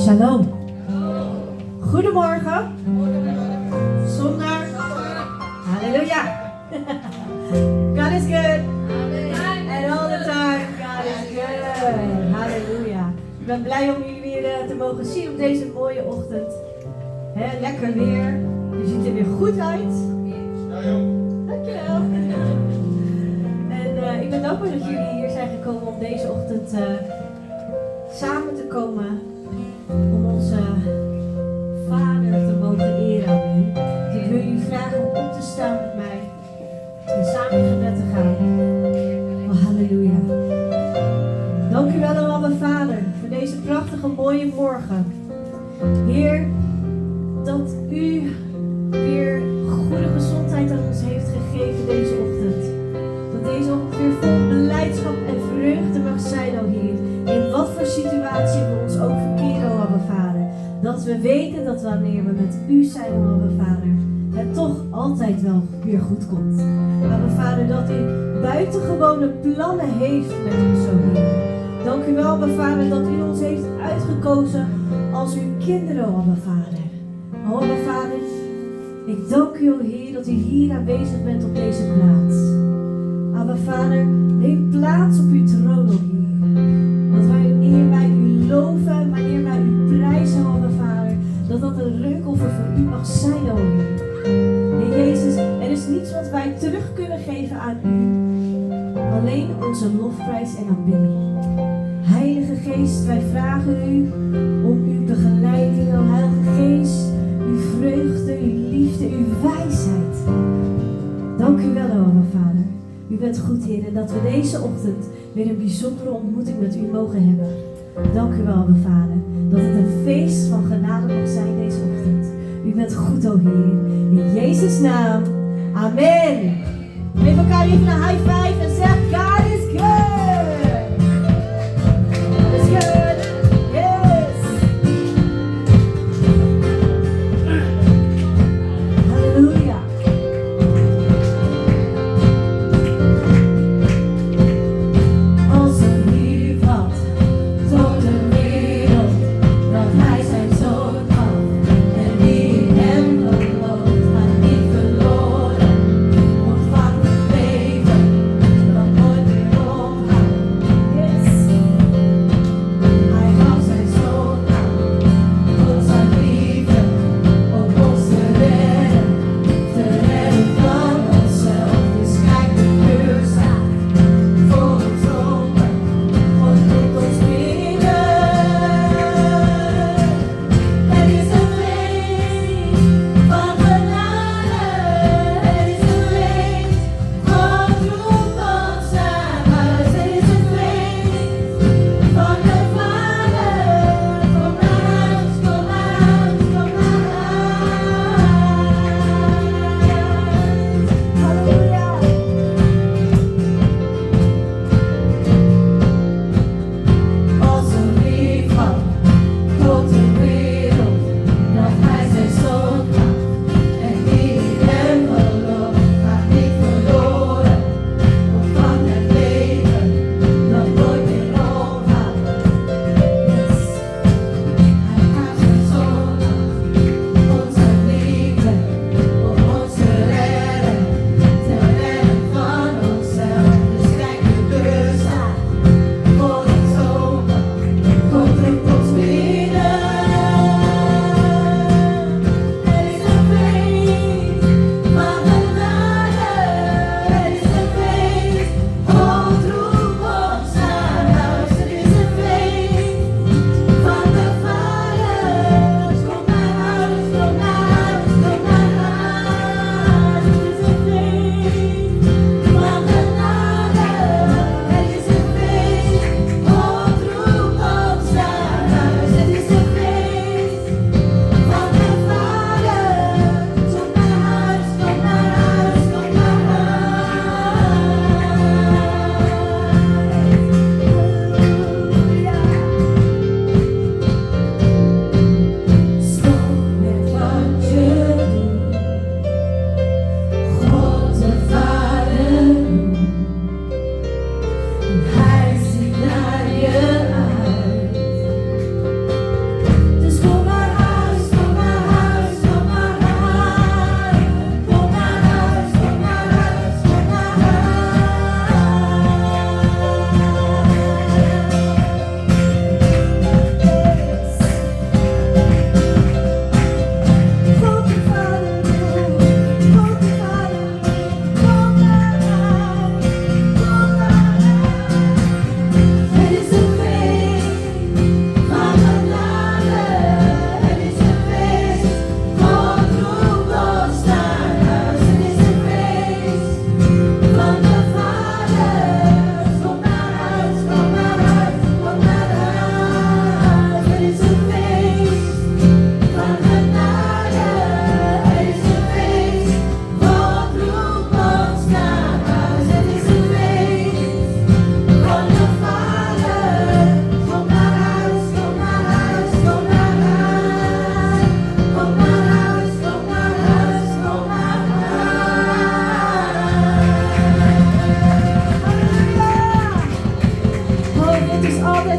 Shalom. Goedemorgen. Zondag. Halleluja. God is good. And all the time. God is good. Halleluja. Ik ben blij om jullie weer te mogen zien op deze mooie ochtend. Lekker weer. Je ziet er weer goed uit. Dankjewel. En ik ben dankbaar dat jullie hier zijn gekomen om deze ochtend samen te komen. Om onze Vader te mogen eren aan u. Dus ik wil jullie vragen om op te staan met mij. En samen in gebed te gaan. Oh, halleluja. Dank u wel, Abba Vader, voor deze prachtige mooie morgen. Heer, dat u weer goede gezondheid aan ons heeft gegeven deze ochtend. Dat deze ochtend weer vol blijdschap en vreugde mag zijn, o Heer. In wat voor situatie we ons ook verkeren, o Abba Vader. Dat we weten dat wanneer we met u zijn, o Abba Vader, het toch altijd wel weer goed komt. Abba Vader, dat u buitengewone plannen heeft met ons, o Heer. Dank u wel, Abba Vader, dat u ons heeft uitgekozen als uw kinderen, o Abba Vader. O Abba Vader, ik dank u, o Heer, dat u hier aanwezig bent op deze plaats. Abba Vader, neem plaats op uw troon, o Heer. Dat wanneer wij u loven, wanneer wij u prijzen, Abba Vader, dat dat een reukoffer voor u mag zijn, o Heer. Heer Jezus, er is niets wat wij terug kunnen geven aan u. Alleen onze lofprijs en aanbidding. Heilige Geest, wij vragen u om uw begeleiding, o Heilige Geest, uw vreugde, uw liefde, uw wijsheid. Dank u wel, o Abba Vader. U bent goed, Heer, en dat we deze ochtend weer een bijzondere ontmoeting met u mogen hebben. Dank u wel, Abba Vader, dat het een feest van genade mag zijn deze ochtend. U bent goed, o Heer. In Jezus' naam. Amen. Geef elkaar even een high five en zeg, God is good. God is good. Yes. Halleluja. Als een lief had tot de wereld, dat hij zijn zoon gaf. En die in hem gelooft, gaat niet verloren, ontvangt het leven.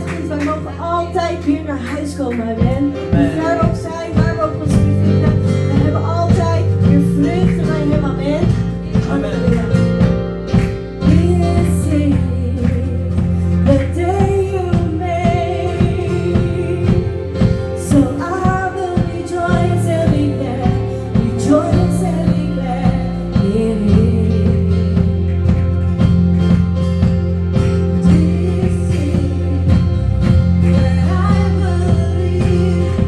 zegt ons, wij mogen altijd weer naar huis komen. Amen. Waar we ook zijn, waar we ook ons bevinden. We hebben altijd weer vreugde bij hem. Amen. Halleluja. This is the day you made. So I will rejoice and be glad. Rejoice and be glad in it. This is where I believe.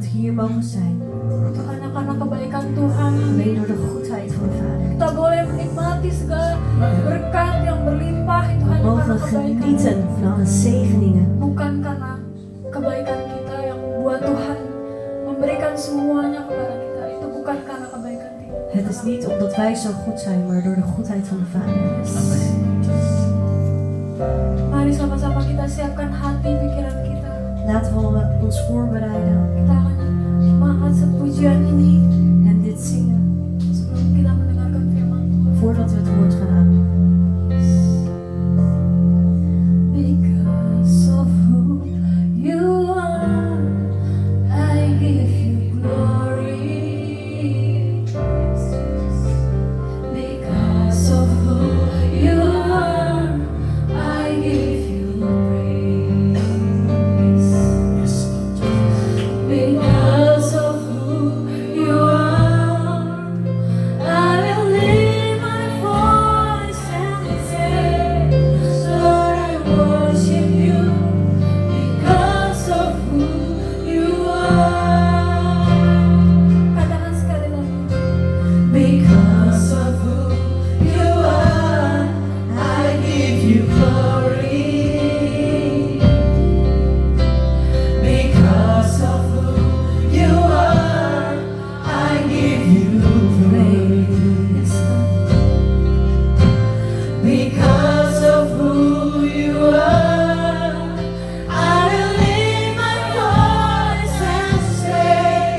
het hier mogen zijn. Itu karena kebaikan Tuhan. Alleen door de goedheid van de Vader. Kita boleh menikmati segala berkat yang berlimpah itu hanya Mogen karena we kebaikan. genieten van alle zegeningen. Bukan karena kebaikan kita yang buat Tuhan memberikan semuanya kepada kita. Itu bukan karena kebaikan kita. Het is niet omdat wij zo goed zijn, maar door de goedheid van de Vader. Mari sama-sama kita siapkan hati pikiran kita. Laten we ons voorbereiden Kita akan mengangkat sepujian ini en dit zingen sebelum kita mendengarkan firman Tuhan. voordat we het woord gaan aan. Because of who you are, I give you glory. Because of who you are, I give you praise. Because of who you are, I will lift my voice and say, Lord, I worship you because of who you are. Katakan sekali lagi. Because of who you are, I give you glory. Because of who you are, I give you praise. Because of who you are, I will lift my voice and say,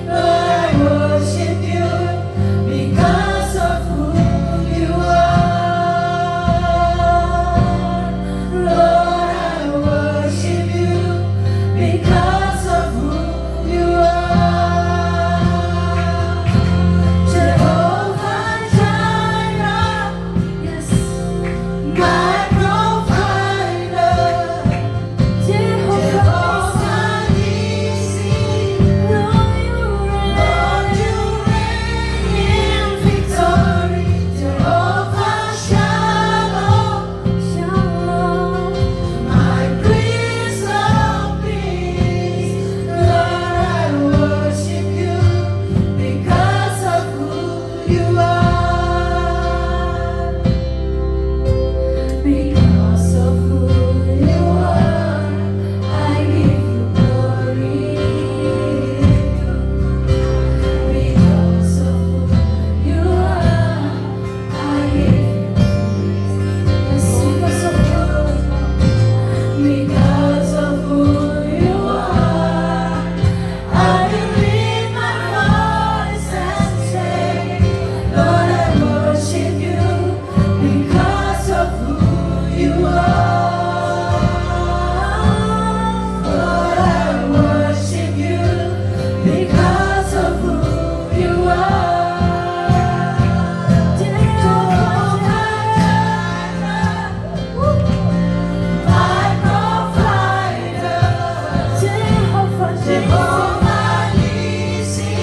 Lord, I worship you because of who you are. Lord, I worship you because of who you are. Jehovah Jireh, yes, my provider. Jehovah Nissi, Lord, you reign in victory. Jehovah Shalom, Shalom, my Prince of Peace. Lord, I worship you because of who you are. Because of who you are, I give you glory. Because of who you are, I give you praise. Because of who you are, I will lift my voice and say, Lord, I worship you because of who you are. Lord, I worship you because of who you are. Jehovah Jireh, my provider. Jehovah Nissi,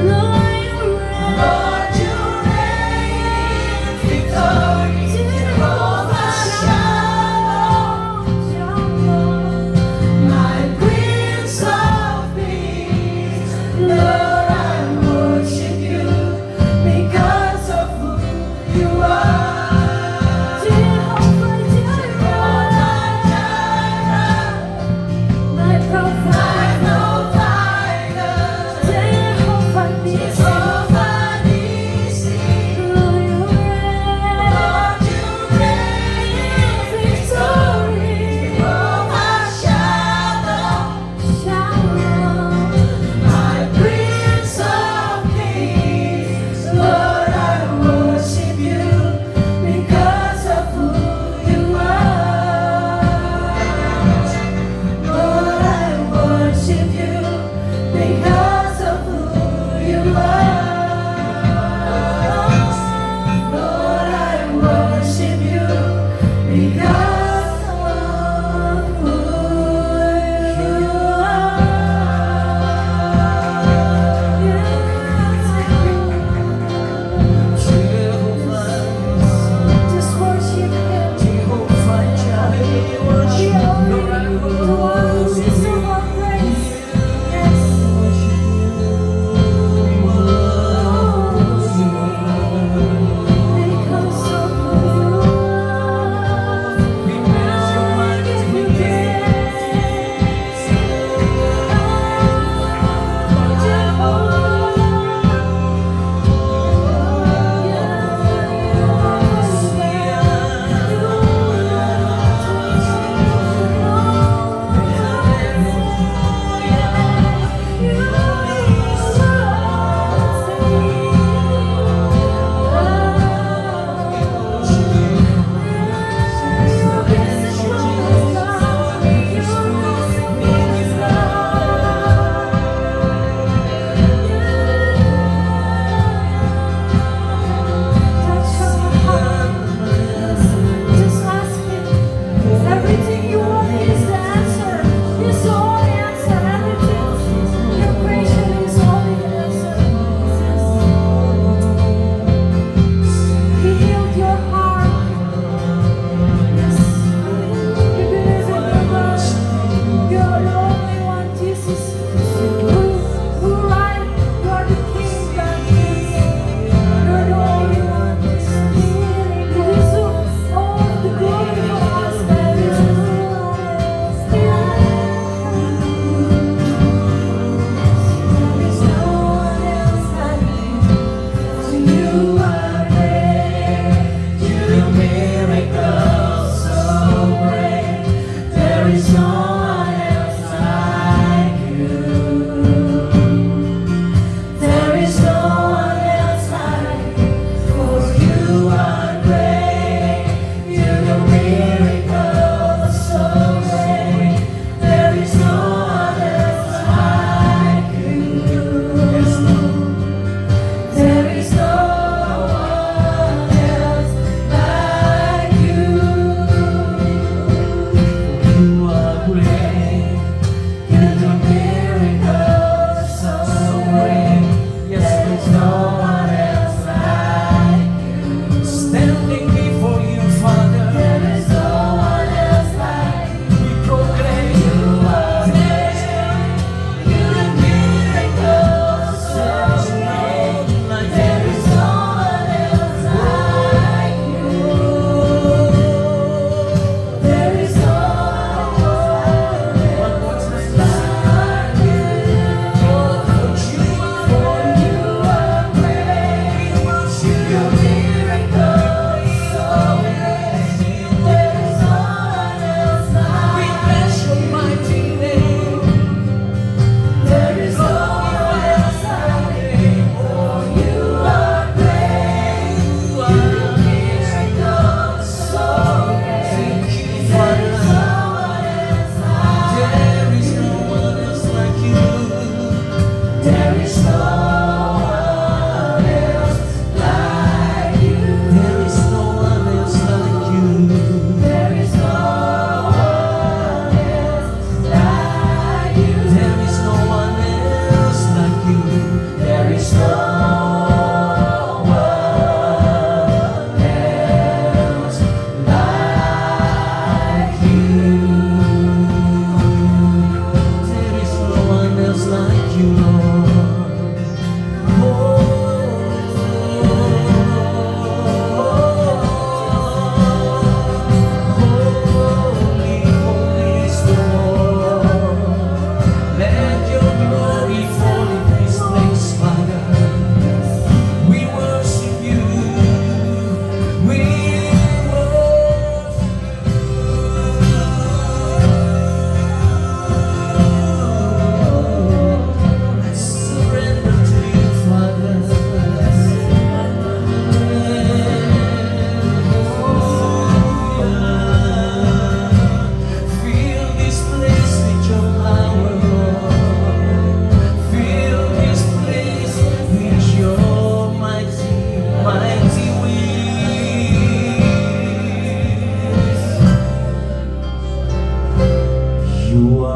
Lord, you reign in victory. Jehovah Shalom, my Prince of Peace. Lord, I worship you because of who you are. Jehovah Jireh, my provider. Jehovah Nissi, Lord, you reign in victory. Jehovah Shalom, my Prince of Peace. Lord, I worship you because of who you are. Lord, I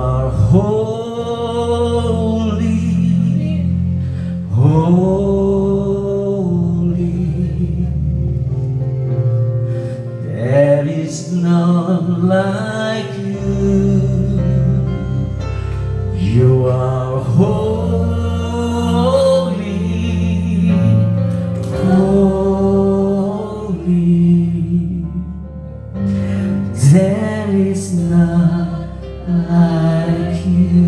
are holy, holy. There is none like you. You are holy, holy. There is none like you.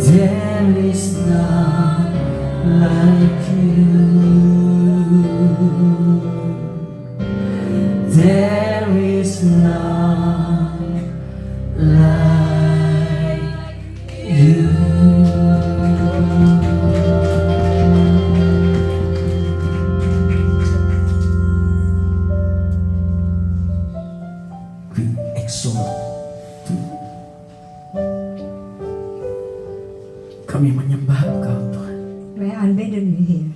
There is none like you. There is none like you. We exalt you. Kami menyembah Engkau Tuhan, Wij aanbidden u, Heer.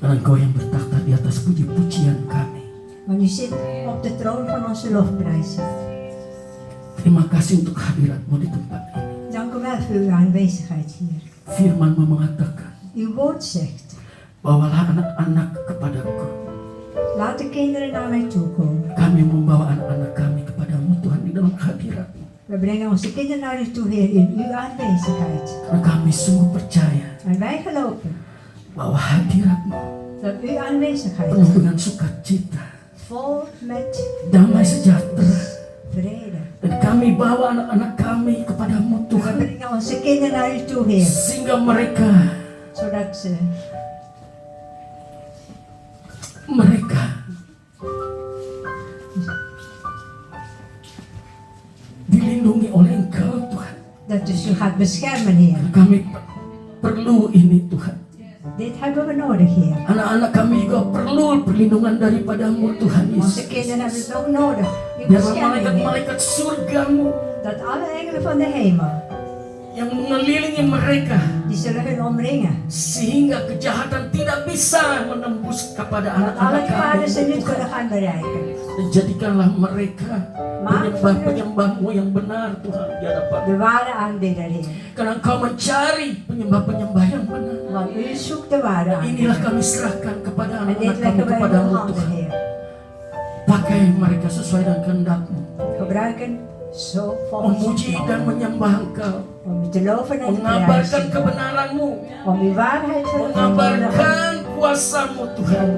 karena Engkau yang bertakhta di atas puji-pujian kami. Want u zit op de troon van onze lofprijzen. Terima kasih untuk hadirat-Mu di tempat ini. Dank u wel voor uw aanwezigheid hier. Firman-Mu mengatakan, Uw woord zegt, bawalah anak-anak kepadaku. laat de kinderen naar mij toe komen. Kami membawa anak-anak kami kepadamu Tuhan di dalam hadirat-Mu. We brengen onze kinderen naar u toe, Heer, in uw aanwezigheid. Karena kami sungguh percaya En wij geloven bahwa hadirat-Mu dat uw aanwezigheid penuh dengan sukacita, vol met damai sejahtera. vrede. Dan kami bawa anak-anak kami kepadamu We Tuhan, brengen onze kinderen naar u toe, Heer, sehingga mereka zodat dilindungi oleh Engkau Tuhan. dat dus u gaat beschermen, Heer. Kami perlu ini Tuhan. Dit hebben we nodig, Heer. Anak-anak kami juga perlu perlindungan daripadamu Tuhan Onze Yesus. kinderen hebben het ook nodig. Uw Biarlah bescherming, Heer. malaikat-malaikat surgamu Dat alle engelen van de hemel, yang mengelilingi mereka, die zullen hun omringen. sehingga kejahatan tidak bisa menembus kepada Dat alle anak-anak kwaden kami ze niet Tuhan. kunnen gaan bereiken. Dan jadikanlah mereka penyembah-penyembah-Mu yang benar Tuhan di hadapan. De ware aanbidder, Heer. Karena Engkau mencari penyembah-penyembah yang benar. Want u zoekt de ware Inilah aanbidder. kami serahkan kepada En dit anak-anak kami leggen wij in uw kepadamu handen, Tuhan. Heer. Pakai mereka sesuai dengan kehendak-Mu, Gebruiken zo volgens uw memuji plan. dan menyembah Engkau, Om u te loven en te mengabarkan prijzen. kebenaran-Mu, Om uw waarheid te verkondigen. mengabarkan kuasa-Mu Tuhan.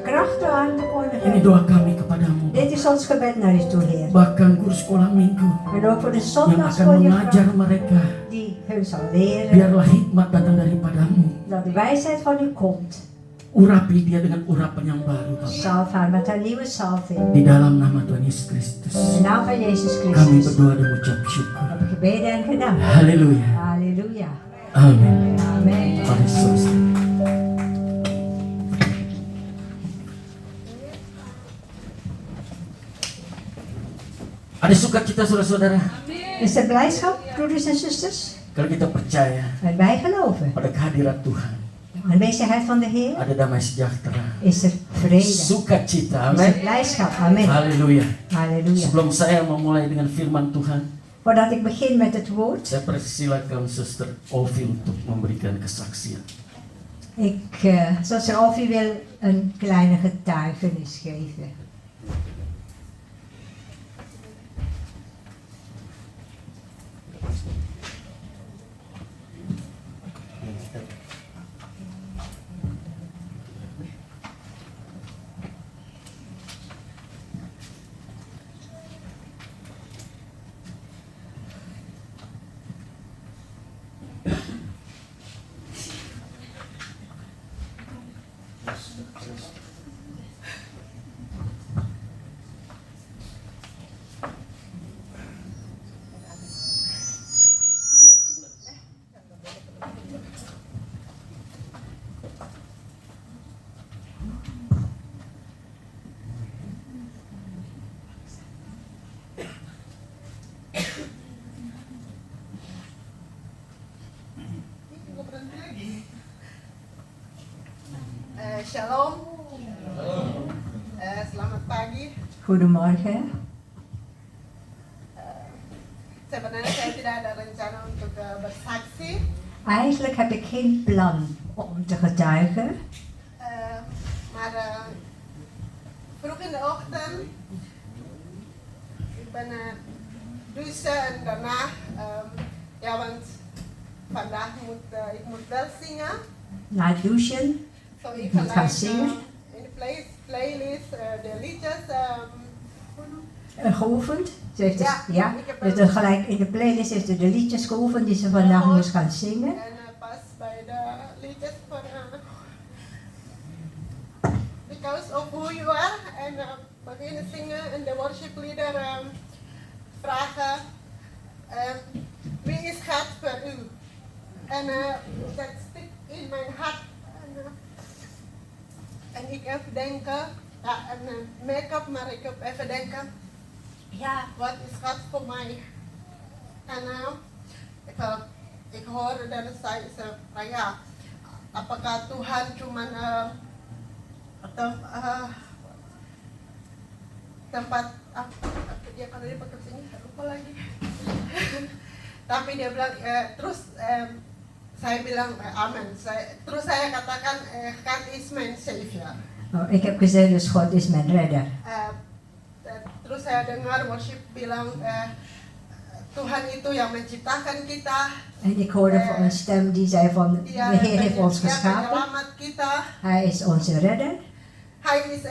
Kracht aan te Ini kondigen. doa kami kepadamu. Dit is ons gebed naar u toe, Heer. Bahkan guru sekolah minggu En ook voor de yang akan zondagschooljuffrouw mengajar mereka, die hun zal leren biarlah hikmat datang daripadamu. dat de wijsheid van u komt. Urapi dia dengan urapan yang baru Bapak. Salf haar met haar nieuwe salving. Di dalam nama Tuhan Yesus Kristus, In de naam van Jezus kami Christus berdoa dan mengucap syukur. heb ik gebeden en gedaan. Haleluya. Halleluja. Amin. Amen. Mari selesai. Ada sukacita saudara-saudara Is er blijdschap, broeders en zusters? kalau kita percaya En wij geloven. pada kehadirat Tuhan. De aanwezigheid van de Heer Ada damai sejahtera, is er vrede. sukacita. Is er Amin. blijdschap. Amen. Haleluya. Halleluja. Sebelum saya memulai dengan firman Tuhan, Voordat ik begin met het woord, saya persilakan Suster Ovi untuk memberikan kesaksian. Zuster Alfie wil een kleine getuigenis geven. Shalom. Selamat pagi. Goedemorgen. Eigenlijk heb ik geen plan om te getuigen. Maar vroeg in de ochtend, ik ben douchen en daarna, ja, want vandaag moet ik wel zingen. Na het douchen Zo ik moet gaan zingen. In de playlist de liedjes. Geoefend. Ze heeft dus, Ja, ja, ik heb dus wel- gelijk in de playlist heeft ze de liedjes geoefend die ze vandaag Gehoord. moest gaan zingen. En pas bij de liedjes van Because of Who You Are. En beginnen zingen en de worship leader vragen wie is God voor u? En dat stikt in mijn hart. En ik even denken, ja, en make-up, maar ik heb even denken, ja, wat is God voor mij? En ik hoorde dan zei ze, nou ja, apakah Tuhan cuman tempat dia kalau dia pakai sini lupa lagi. Tapi dia bilang terus saya bilang amen. Terus saya katakan God is my savior. Oh, ik heb gezegd, dus God is mijn redder. Terus saya dengar worship bilang Tuhan itu yang menciptakan kita. En ik hoorde van een stem die zei van, de Heer heeft ons Dia geschapen. penyelamat kita. Hij is onze redder. Hij is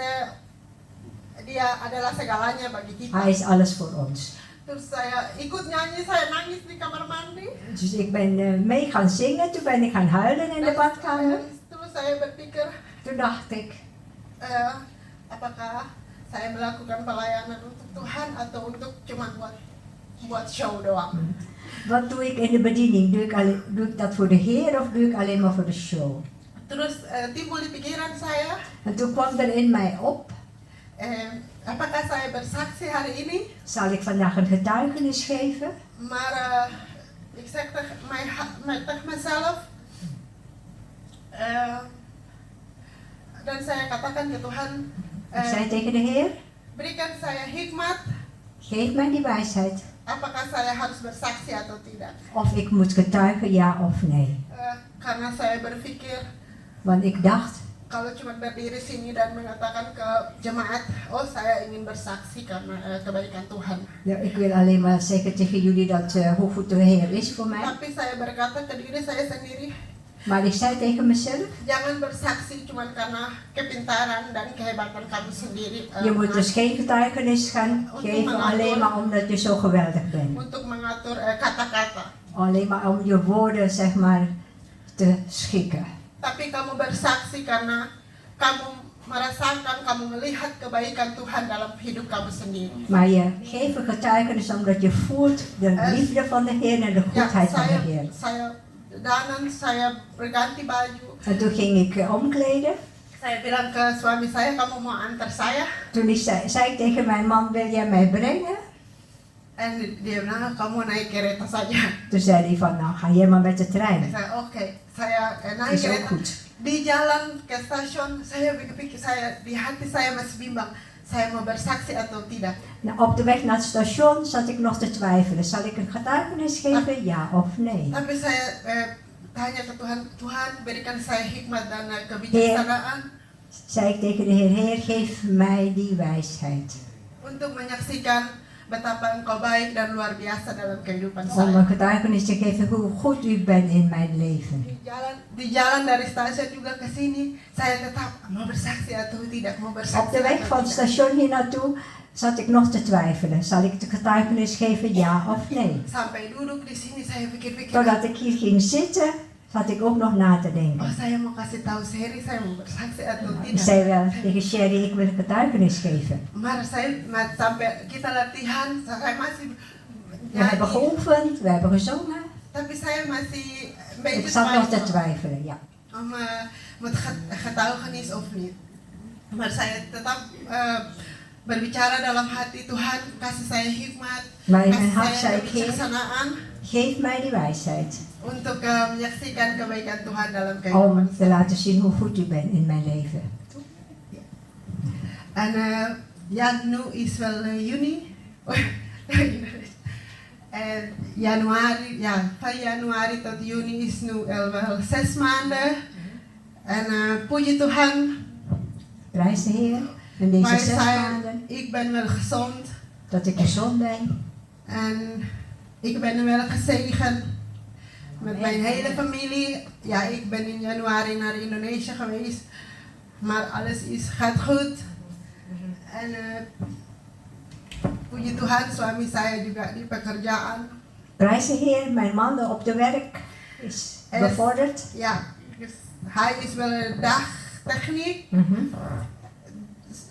dia adalah segalanya bagi kita. Hij is alles voor ons. Terus saya ikut nyanyi, saya nangis di kamar mandi. Dus ik ben mee gaan zingen, toen ben ik gaan huilen in de badkamer. Terus saya berpikir, Toen dacht ik, apakah saya melakukan pelayanan untuk Tuhan atau untuk cuma buat show doang? wat doe ik in de bediening? Doe ik dat voor de Heer of doe ik alleen maar voor de show? Terus timbul di pikiran saya, En toen kwam er in mij op, apakah saya bersaksi hari ini? zal ik vandaag een getuigenis geven? Maar ik zeg tegen mezelf, dan saya katakan ke Tuhan, Ik zei tegen de Heer, berikan saya hikmat, geef mij die wijsheid. apakah saya harus bersaksi atau tidak? Of ik moet getuigen, ja of nee. Karena saya berpikir, Want ik dacht, kalau cuma berdiri sini dan mengatakan ke jemaat, oh saya ingin bersaksi karena kebaikan Tuhan. ja, ik wil alleen maar zeggen tegen jullie dat hoe goed de Heer is voor mij. Tapi saya berkata ke diri saya sendiri, Maar ik zei tegen mezelf, jangan bersaksi cuma karena kepintaran dan kehebatan kamu sendiri. je moet dus geen getuigenis gaan geven alleen maar omdat je zo geweldig bent. Untuk mengatur kata-kata. Alleen maar om je woorden, zeg maar, te schikken. Tapi kamu bersaksi karena kamu merasakan, kamu melihat kebaikan Tuhan dalam hidup kamu sendiri. Maar je geeft een getuigenis omdat je voelt de liefde van de Heer en de Ya, goedheid van de Heer. saya danan, saya berganti baju. En toen ging ik omkleden. Saya bilang ke suami saya, kamu mau antar saya? Toen zei ik tegen mijn man, wil jij mij brengen? En dia bilang, kamu naik kereta saja. Toen zei hij van, nou ga jij maar met de Saya trein. oke, saya naik Is ook kereta. goed. Di jalan ke stasiun, saya pikir di hati saya masih bimbang. Saya mau bersaksi atau tidak? Nou, op de weg naar het station zat ik nog te twijfelen. Zal ik een getuigenis geven, ja of nee? Tapi saya tanya ke Tuhan, Tuhan berikan saya hikmat dan kebijaksanaan Zei ik tegen de Heer, Heer geef mij die wijsheid. untuk menyaksikan betapa Engkau baik dan luar biasa dalam kehidupan Om saya. een getuigenis te geven hoe goed u bent in mijn leven. Di jalan dari stasiun juga ke sini, saya tetap mau bersaksi atau tidak, mau bersaksi. Op de weg atau van het tidak. station hier naartoe zat ik nog te twijfelen. Zal ik de getuigenis geven, ja of nee? Sampai duduk di sini saya pikir-pikir. Totdat ik hier ging zitten, zat ik ook nog na te Oh, denken. saya mau kasih tahu Sherry, saya mau bersaksi atau Ik tidak. zei wel tegen Sherry, ik wil een getuigenis geven. Maar sampai kita latihan, saya masih We hebben geoefend, we hebben gezongen. tapi saya masih een Ik beetje zat nog te twijfel twijfelen, ja. om met getuigenis of niet. Maar saya tetap berbicara dalam hati, Tuhan kasih saya hikmat, Maar in mijn kasih hart saya zei ik, Heer, kebijaksanaan geef mij die wijsheid. untuk menyaksikan kebaikan Tuhan dalam Om kehidupan. te laten zien hoe goed u bent in mijn leven. En ja, nu is wel juni. En Januari, ja, van januari tot juni is nu wel 6 maanden. En puji Tuhan, Prijs de Heer. In deze maar 6 maanden ik ben wel gezond. dat ik gezond ben. En ik ben wel gezegend met mijn hele familie. Ja, ik ben in januari naar Indonesië geweest. Maar alles gaat goed. En puji Tuhan, suami saya juga di pekerjaan. Prijs de Heer, mijn man op de werk is bevorderd. Ja, dus hij is wel een dagtechniek.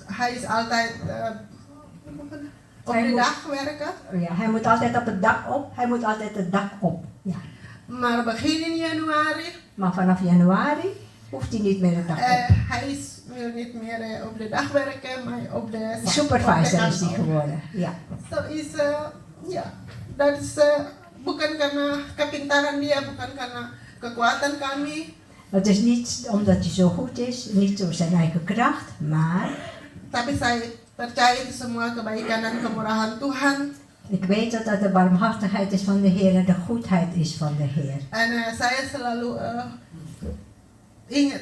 Hij is altijd op de dag werken. Ja, hij moet altijd op het dak op. Hij moet altijd het dak op. Ja. Maar begin in januari, Maar vanaf januari hoeft hij niet meer het dak op. hij wil niet meer op de dag werken, maar op de Supervisor is hij geworden. Ja. Zo is, ja, dat is bukan karena kepintaran dia, bukan karena kekuatan kami, Het is niet omdat hij zo goed is, niet door zijn eigen kracht, maar tapi saya percaya itu semua kebaikan dan kemurahan Tuhan. ik weet dat dat de barmhartigheid is van de Heer en de goedheid is van de Heer. En saya selalu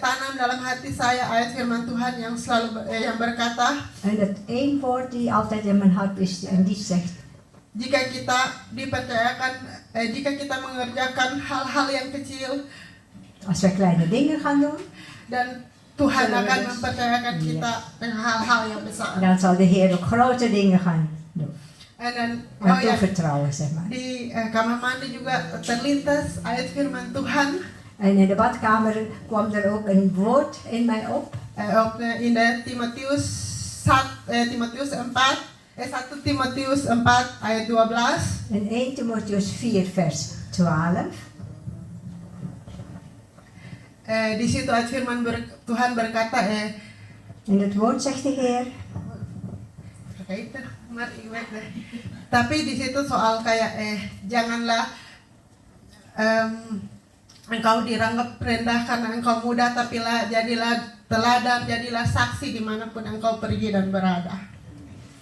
tanam dalam hati saya ayat firman Tuhan yang selalu yang berkata, En het één woord die altijd in mijn hart is en die zegt, jika kita dipercayakan, jika kita mengerjakan hal-hal yang kecil als wij kleine dingen gaan doen, dan Tuhan Zullen we akan dus- mempercayakan kita dengan hal-hal yang besar. dan zal de Heer ook grote dingen gaan doen. En dan En oh ya, toevertrouwen, zeg maar. di kamar mandi juga terlintas ayat firman Tuhan. En in de badkamer kwam er ook een woord in mij op. Ook in de Timotius 1 Timotius 4 ayat 12. In 1 Timotheus 4 vers 12. Di situ ayat firman Tuhan berkata, In het woord zegt de Heer, vergeten, maar ik weet deh. Tapi di situ soal kayak janganlah engkau dianggap rendah karena engkau muda, tapi jadilah teladan, jadilah saksi dimanapun engkau pergi dan berada.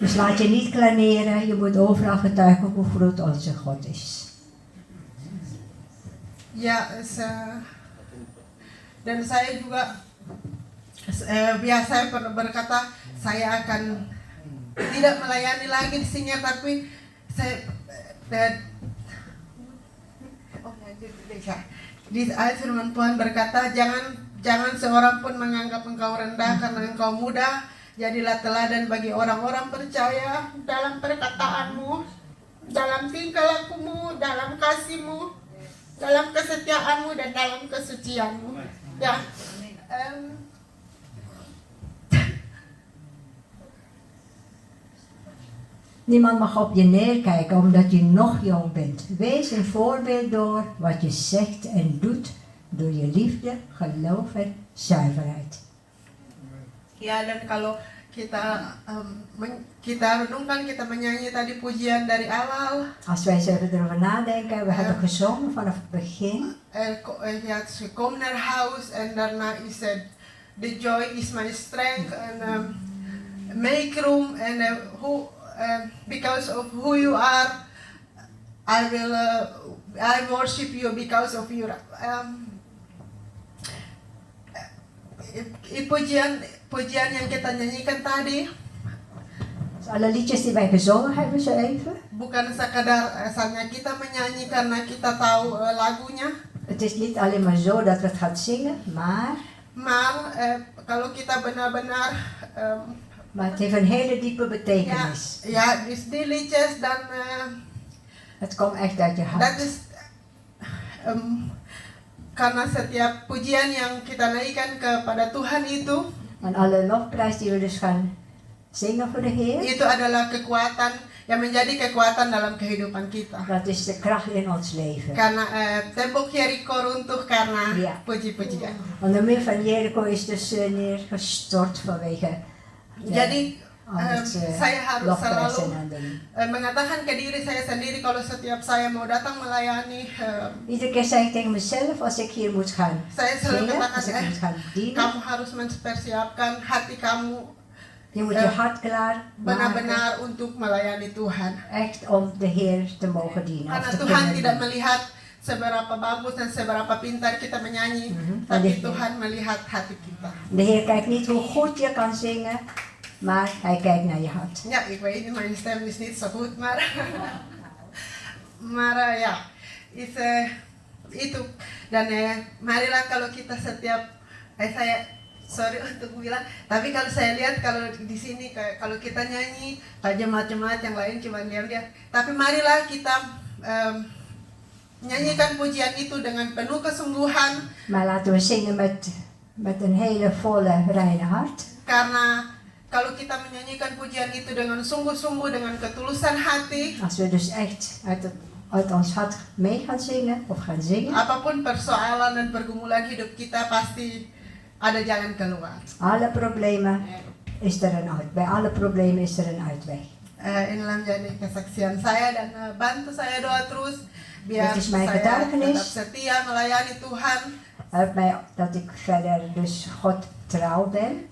dus laat je niet kleineren, je moet overal getuigen hoe groot onze God is. Ya, dan saya juga saya pernah berkata saya akan tidak melayani lagi di sini, tapi saya di ayat firman Tuhan berkata, jangan seorang pun menganggap engkau rendah karena engkau muda. Jadilah teladan bagi orang-orang percaya dalam perkataanmu, dalam tingkah lakumu, dalam kasihmu, dalam kesetiaanmu dan dalam kesucianmu. Ya. Niemand mag op je neerkijken omdat je nog jong bent. Wees een voorbeeld door wat je zegt en doet, door je liefde, geloof en zuiverheid. Ya, dan kalau kita kita renungkan, kita menyanyi tadi pujian dari awal. Als wij zo erover nadenken, we hebben gezongen vanaf het begin. Ja, ze kom naar huis en daarna is het the joy is my strength en make room and because of who you are, I worship you because of you. Pujian yang kita nyanyikan tadi, Dus alle liedjes die wij gezongen hebben zo even. bukan sekadar asalnya kita menyanyi karena kita tahu lagunya, Het is niet alleen maar zo dat we het gaan zingen, maar kalau kita benar-benar het heeft een hele diepe betekenis. ja, dus die liedjes dan Het komt echt uit je dat hart. is karena setiap pujian yang kita naikkan kepada Tuhan En alle lofprijs die we dus gaan zingen voor de Heer, itu adalah kekuatan yang menjadi kekuatan dalam kehidupan kita. dat is de kracht in ons leven. Karena tembok Jericho runtuh karena Ja. puji-pujian. Want de muur van Jericho is dus neergestort vanwege Jadi saya harus lofprijs selalu en dingen. mengatakan ke diri saya sendiri kalau setiap saya mau datang melayani, Iedere keer zeg ik tegen mezelf als ik hier moet gaan saya selalu zingen, als ik katakan, moet gaan dienen, kamu harus mempersiapkan hati kamu Je moet je hart klaar maken. benar-benar untuk melayani Tuhan. Echt om de Heer te mogen dienen. Of Karena te Tuhan kunnen tidak dienen. melihat seberapa bagus dan seberapa pintar kita menyanyi, tapi Tuhan melihat hati kita. De Heer kijkt niet hoe goed je kan zingen, maar Hij kijkt naar je hart. Ja, ik weet niet, mijn stem is niet zo goed, maar, ya, itu. Dan marilah kalau kita setiap, sorry untuk bilang, tapi kalau saya lihat kalau di sini kalau kita nyanyi, kayak jemaat-jemaat yang lain cuma diam-diam. Tapi marilah kita nyanyikan pujian itu dengan penuh kesungguhan. Maar laten we zingen met een hele volle, reine hart. Karena kalau kita menyanyikan pujian itu dengan sungguh-sungguh, dengan ketulusan hati, Als we dus echt uit ons hart mee gaan zingen of gaan zingen. apapun persoalan dan pergumulan hidup kita pasti ada jalan keluar. Alle problemen is er een uitweg. Bij alle problemen is er een uitweg. Inilah menjadi kesaksian saya dan bantu saya doa terus biar Dat is mijn saya getuigenis. tetap setia melayani Tuhan. Help mij dat ik verder dus God trouw ben.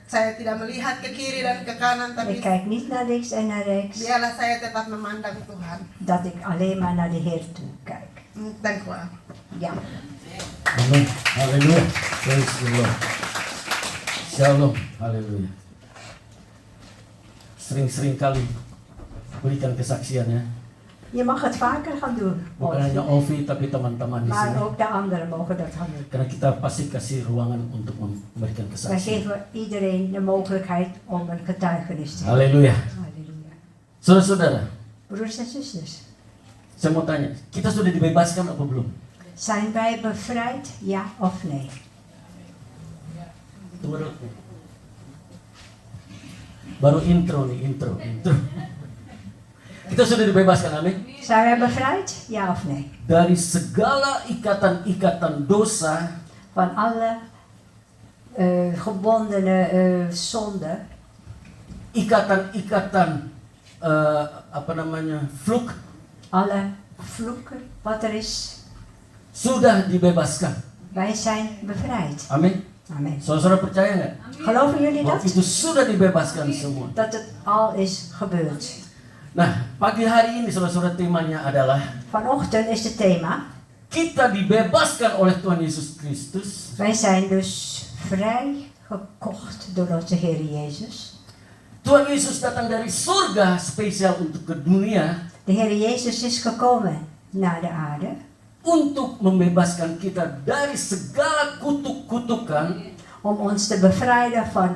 Saya tidak melihat ke kiri dan ke kanan, Ik tapi kijk niet naar links en naar rechts. biarlah saya tetap memandang Tuhan. Dat ik alleen maar naar de Heer toe kijk. Dank u wel. Ja. Amin. Haleluya. Praise the Lord. Shalom. Haleluya. Sering-sering kali berikan kesaksian ya. Je mag het vaker gaan doen. Bukan hanya Ovi tapi teman-teman di Maar sini. ook de anderen mogen dat gaan doen. Karena kita pasti kasih ruangan untuk memberikan Wij kesaksian. geven iedereen de mogelijkheid om een getuigenis te hebben. Haleluya. Halleluja. Saudara-saudara, Broers en zusters, saya mau tanya, kita sudah dibebaskan apa belum? zijn wij bevrijd, ja of nee? Tunggu dulu. Baru intro nih, intro. Kita sudah dibebaskan, amin. Zijn wij bevrijd, ja of nee? Dari segala ikatan-ikatan dosa, Van alle gebondene zonden, ikatan-ikatan vloek, alle vloeken, wat er is, sudah dibebaskan. wij zijn bevrijd. Amin. Amen. Saudara percaya nggak? Geloven jullie Bahwa dat? itu sudah dibebaskan semua. Dat het al is gebeurd. Nah, pagi hari ini saudara-saudara temanya adalah Vanochtend is het thema. kita dibebaskan oleh Tuhan Yesus Kristus Wij zijn dus vrij gekocht door onze Heer Jezus. Tuhan Yesus datang dari surga spesial untuk ke dunia De Heer Jezus is gekomen naar de aarde untuk membebaskan kita dari segala kutuk-kutukan, om ons te bevrijden van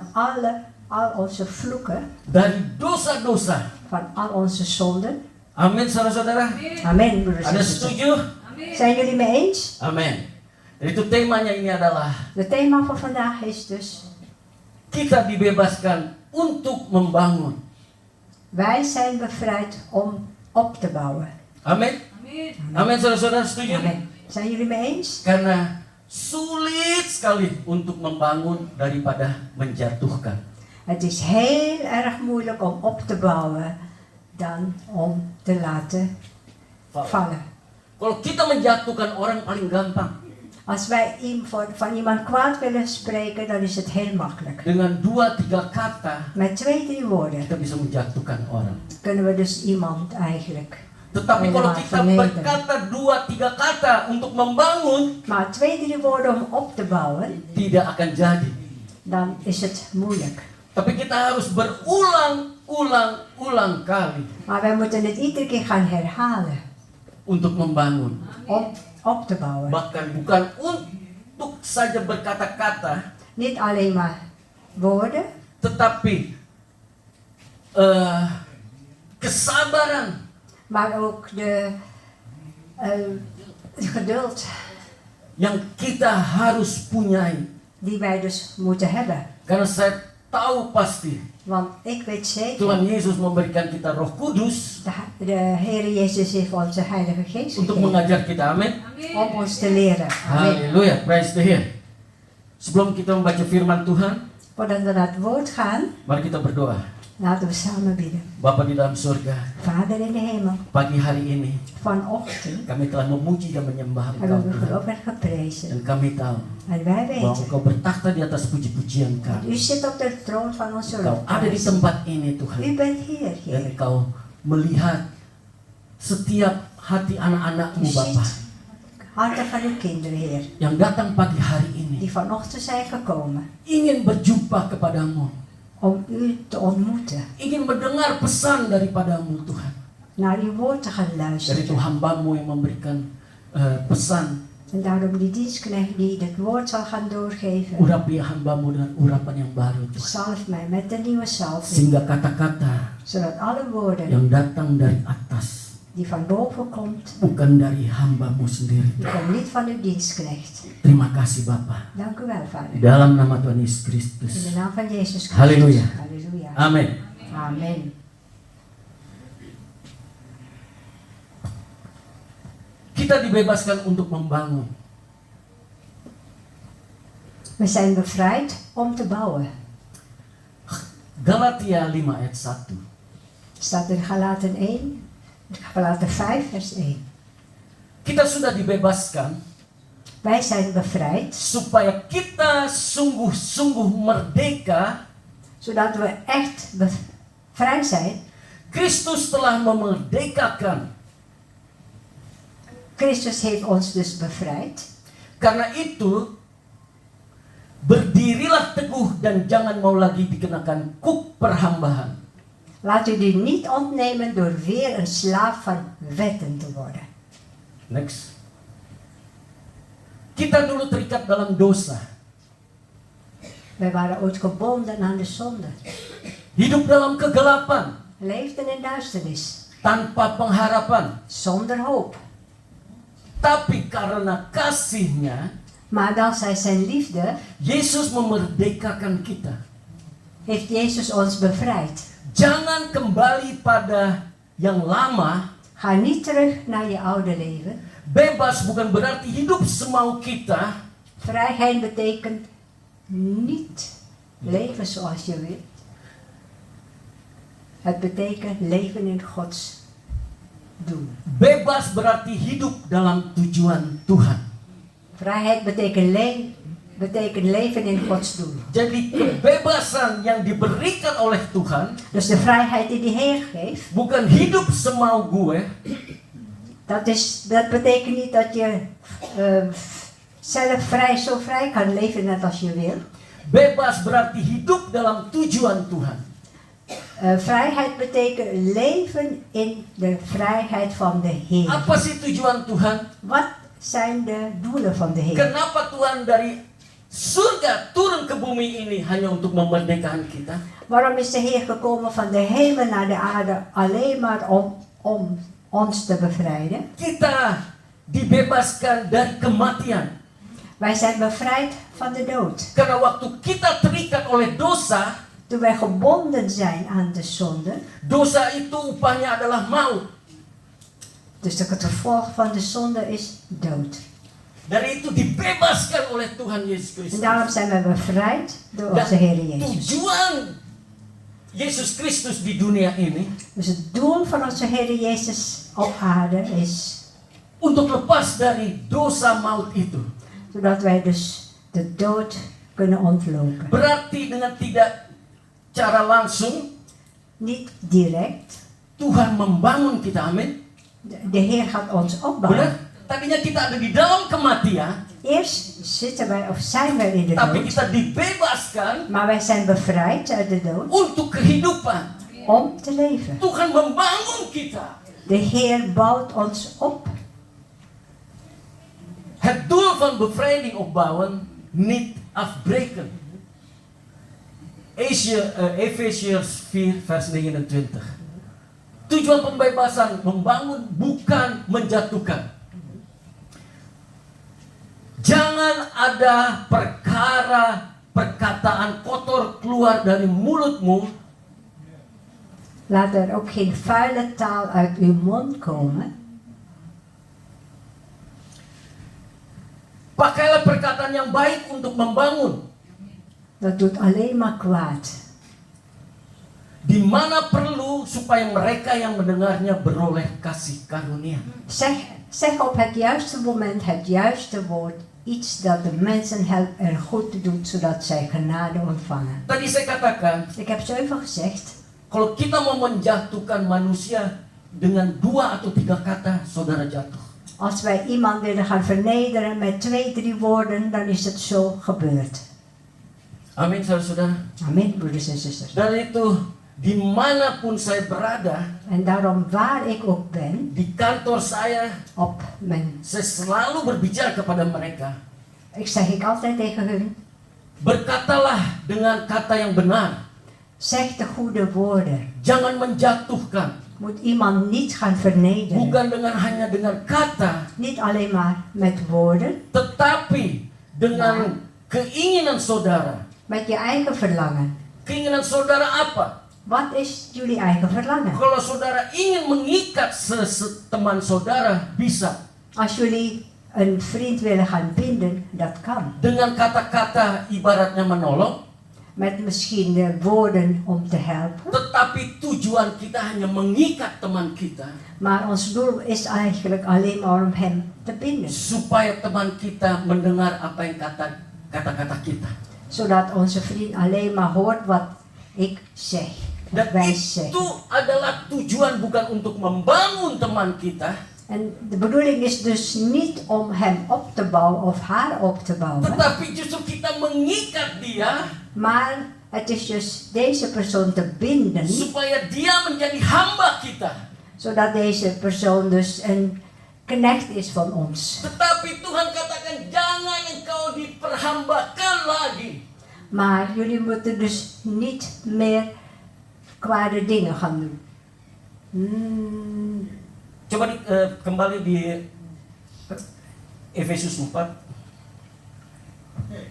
al onze vloeken, dari dosa-dosa. van al onze zonden. Amin, saudara-saudara. Amen, broeders en Ada zusters. setuju? Zijn jullie mee eens? Amin. Dan itu temanya ini adalah Het thema van vandaag is dus: kita dibebaskan untuk membangun. wij zijn bevrijd om op te bouwen. Amin. Amin, saudara-saudara, setuju? Amen. Zijn jullie mee eens? Karena sulit sekali untuk membangun daripada menjatuhkan. Het is heel erg moeilijk om op te bouwen dan om te laten vallen. Kalau kita menjatuhkan orang paling gampang. Als wij van iemand kwaad willen spreken, dan is het heel makkelijk. Dengan 2-3 kata Met 2-3 woorden kita bisa menjatuhkan orang. kunnen we dus iemand eigenlijk. Tetapi kalau kita berkata 2-3 kata untuk membangun, Maar 2-3 woorden om op te bouwen, tidak akan jadi. dan is het moeilijk. Tapi kita harus berulang kali Maar wij moeten het iedere keer gaan herhalen untuk membangun. om op te bouwen. Bahkan bukan untuk saja berkata-kata, Niet alleen maar woorden, tetapi kesabaran, maar ook de geduld yang kita harus punyai. die wij dus moeten hebben. Karena saya tahu pasti Want ik weet zeker, Tuhan Yesus memberikan kita Roh Kudus de Heer Jezus heeft onze Heilige Geest untuk gegeven mengajar kita. Amin. om ons te leren. Amen. Haleluya, praise the Lord. Sebelum kita membaca firman Tuhan, Voordat we naar het woord gaan, mari kita berdoa. Laten we samen bidden. Bapa di dalam surga, Vader in de hemel, pagi hari ini vanochtend kami telah memuji dan menyembah hebben Engkau we Tuhan. geloofd en geprezen. Dan kami tahu En wij bahwa weten, Engkau bertakhta di atas puji-pujian dat kami. u zit op de troon van onze Engkau ada di lofprijs. tempat ini Tuhan. U bent hier, Dan Heer. Engkau melihat setiap hati anak-anakmu U Bapa ziet harten van uw kinderen, Heer, yang datang pagi hari ini die vanochtend zijn gekomen ingin berjumpa kepadamu, om u te ontmoeten, ingin mendengar pesan daripadamu Tuhan. naar uw woord te gaan Dari luisteren. itu hambamu yang memberikan pesan, En daarom die dienstknecht die het woord zal gaan doorgeven, urapi hambamu dengan urapan yang baru Tuhan. zalf mij met de nieuwe salving, Sehingga kata-kata zodat alle woorden yang datang dari atas die van boven komt, bukan dari hambamu sendiri. die komt niet van uw dienstknecht. Terima kasih Bapa. Dank u wel, Di Vader. dalam nama Tuhan Yesus In Kristus. de naam van Jezus Christus. Halleluja. Halleluja. Amin. Amen. Kita dibebaskan untuk membangun. We zijn bevrijd om te bouwen. Galatia 5 ayat 1. Staat in Galaten 1, Galaten 5 vers 1. Kita sudah dibebaskan Wij zijn bevrijd, supaya kita sungguh-sungguh merdeka. zodat we echt vrij zijn. Kristus telah memerdekakan. Christus heeft ons dus bevrijd. Karena itu, berdirilah teguh dan jangan mau lagi dikenakan kuk perhambahan. Laat u die niet ontnemen door weer een slaaf van wetten te worden. Next. Kita dulu terikat dalam dosa. Wij waren ooit gebonden aan de zonde. Hidup dalam kegelapan. Leefden in duisternis, Tanpa pengharapan. zonder hoop. Tapi karena kasihnya, Maar dankzij zijn liefde Yesus memerdekakan kita. heeft Jezus ons bevrijd. Jangan kembali pada yang lama. Ga niet terug naar je oude leven. Bebas bukan berarti hidup semau kita. Vrijheid betekent niet leven zoals je wilt. Het betekent leven in Gods doel. Bebas berarti hidup dalam tujuan Tuhan. Vrijheid betekent leven in Gods doel. Jadi kebebasan yang diberikan oleh Tuhan Dus de vrijheid die de Heer geeft, bukan hidup semau gue, dat betekent niet dat je zelf zo vrij kan leven net als je wil. bebas berarti hidup dalam tujuan Tuhan. Vrijheid betekent leven in de vrijheid van de Heer. Apa sih tujuan Tuhan? Wat zijn de doelen van de Heer? Kenapa Tuhan dari surga turun ke bumi ini hanya untuk memerdekakan kita? Waarom is de Heer gekomen van de hemel naar de aarde alleen maar om ons te bevrijden? Kita dibebaskan dari kematian. Wij zijn bevrijd van de dood. Karena waktu kita terikat oleh dosa, Toen wij gebonden zijn aan de zonde, dosa itu upahnya adalah maut. dus het gevolg van de zonde is dood. Dari itu dibebaskan oleh Tuhan Yesus En Kristus. daarom zijn we bevrijd door Dan onze Heer Jezus. tujuan Yesus Kristus di dunia ini Dus het doel van onze Heer Jezus op aarde is untuk lepas dari dosa maut itu. zodat wij dus de dood kunnen ontlopen. Berarti dengan tidak cara langsung Niet direct. Tuhan membangun kita, amin. De Heer gaat ons Benar? opbouwen. Tadinya kita ada di dalam kematian, Eerst zitten wij of zijn wij in de tapi dood. kita dibebaskan Maar wij zijn bevrijd uit de dood untuk kehidupan. om te leven. Tuhan membangun kita. De Heer bouwt ons op. Het doel van bevrijding opbouwen, niet afbreken. Efesiërs 4 vers 29. Tujuan pembebasan membangun bukan menjatuhkan. Jangan ada perkataan kotor keluar dari mulutmu. Laat er ook geen vuile taal uit uw mond komen. Pakailah perkataan yang baik untuk membangun. Dat doet alleen maar kwaad. di mana perlu supaya mereka yang mendengarnya beroleh kasih karunia. Zeg op het juiste moment het juiste woord. Iets dat de mensen helpt er goed doet, zodat zij genade ontvangen. Tadi saya katakan, Ik heb zo even gezegd, kalau kita mau menjatuhkan manusia dengan 2 atau 3 kata, saudara jatuh. als wij iemand willen gaan vernederen met 2, 3 woorden, dan is het zo gebeurd. Amin, saudara-saudara. Amin, broeders en zusters. Dan itu, dimanapun saya berada, En daarom waar ik ook ben, di kantor saya selalu berbicara kepada mereka. ik zeg altijd tegen hun, Berkatalah dengan kata yang benar. zeg de goede woorden. Jangan menjatuhkan. Moet iemand niet gaan vernederen. Bukan hanya dengan kata, Niet alleen maar met woorden, tetapi dengan keinginan saudara. met je eigen verlangen. Keinginan saudara apa? Wat is jullie eigen verlangen? Kalau saudara ingin mengikat teman saudara, bisa. Als jullie een vriend willen gaan binden, dat kan. Dengan kata-kata ibaratnya menolong. Met misschien de woorden om te helpen. Tetapi tujuan kita hanya mengikat teman kita. Maar ons doel is eigenlijk alleen maar om hem te binden. Supaya teman kita mendengar apa yang kata-kata kita. Zodat onze vriend alleen maar hoort wat ik zeg. Dan Wij zeggen. itu adalah tujuan bukan untuk membangun teman kita. En de bedoeling is dus niet om hem op te bouwen of haar op te bouwen. Tetapi justru kita mengikat dia. Maar het is dus deze persoon te binden. Supaya dia menjadi hamba kita. Zodat deze persoon dus een knecht is van ons. Tetapi Tuhan katakan jangan engkau diperhambakan lagi. Maar jullie moeten dus niet meer kwade dingen gaan doen. Coba kembali di Efesus 4.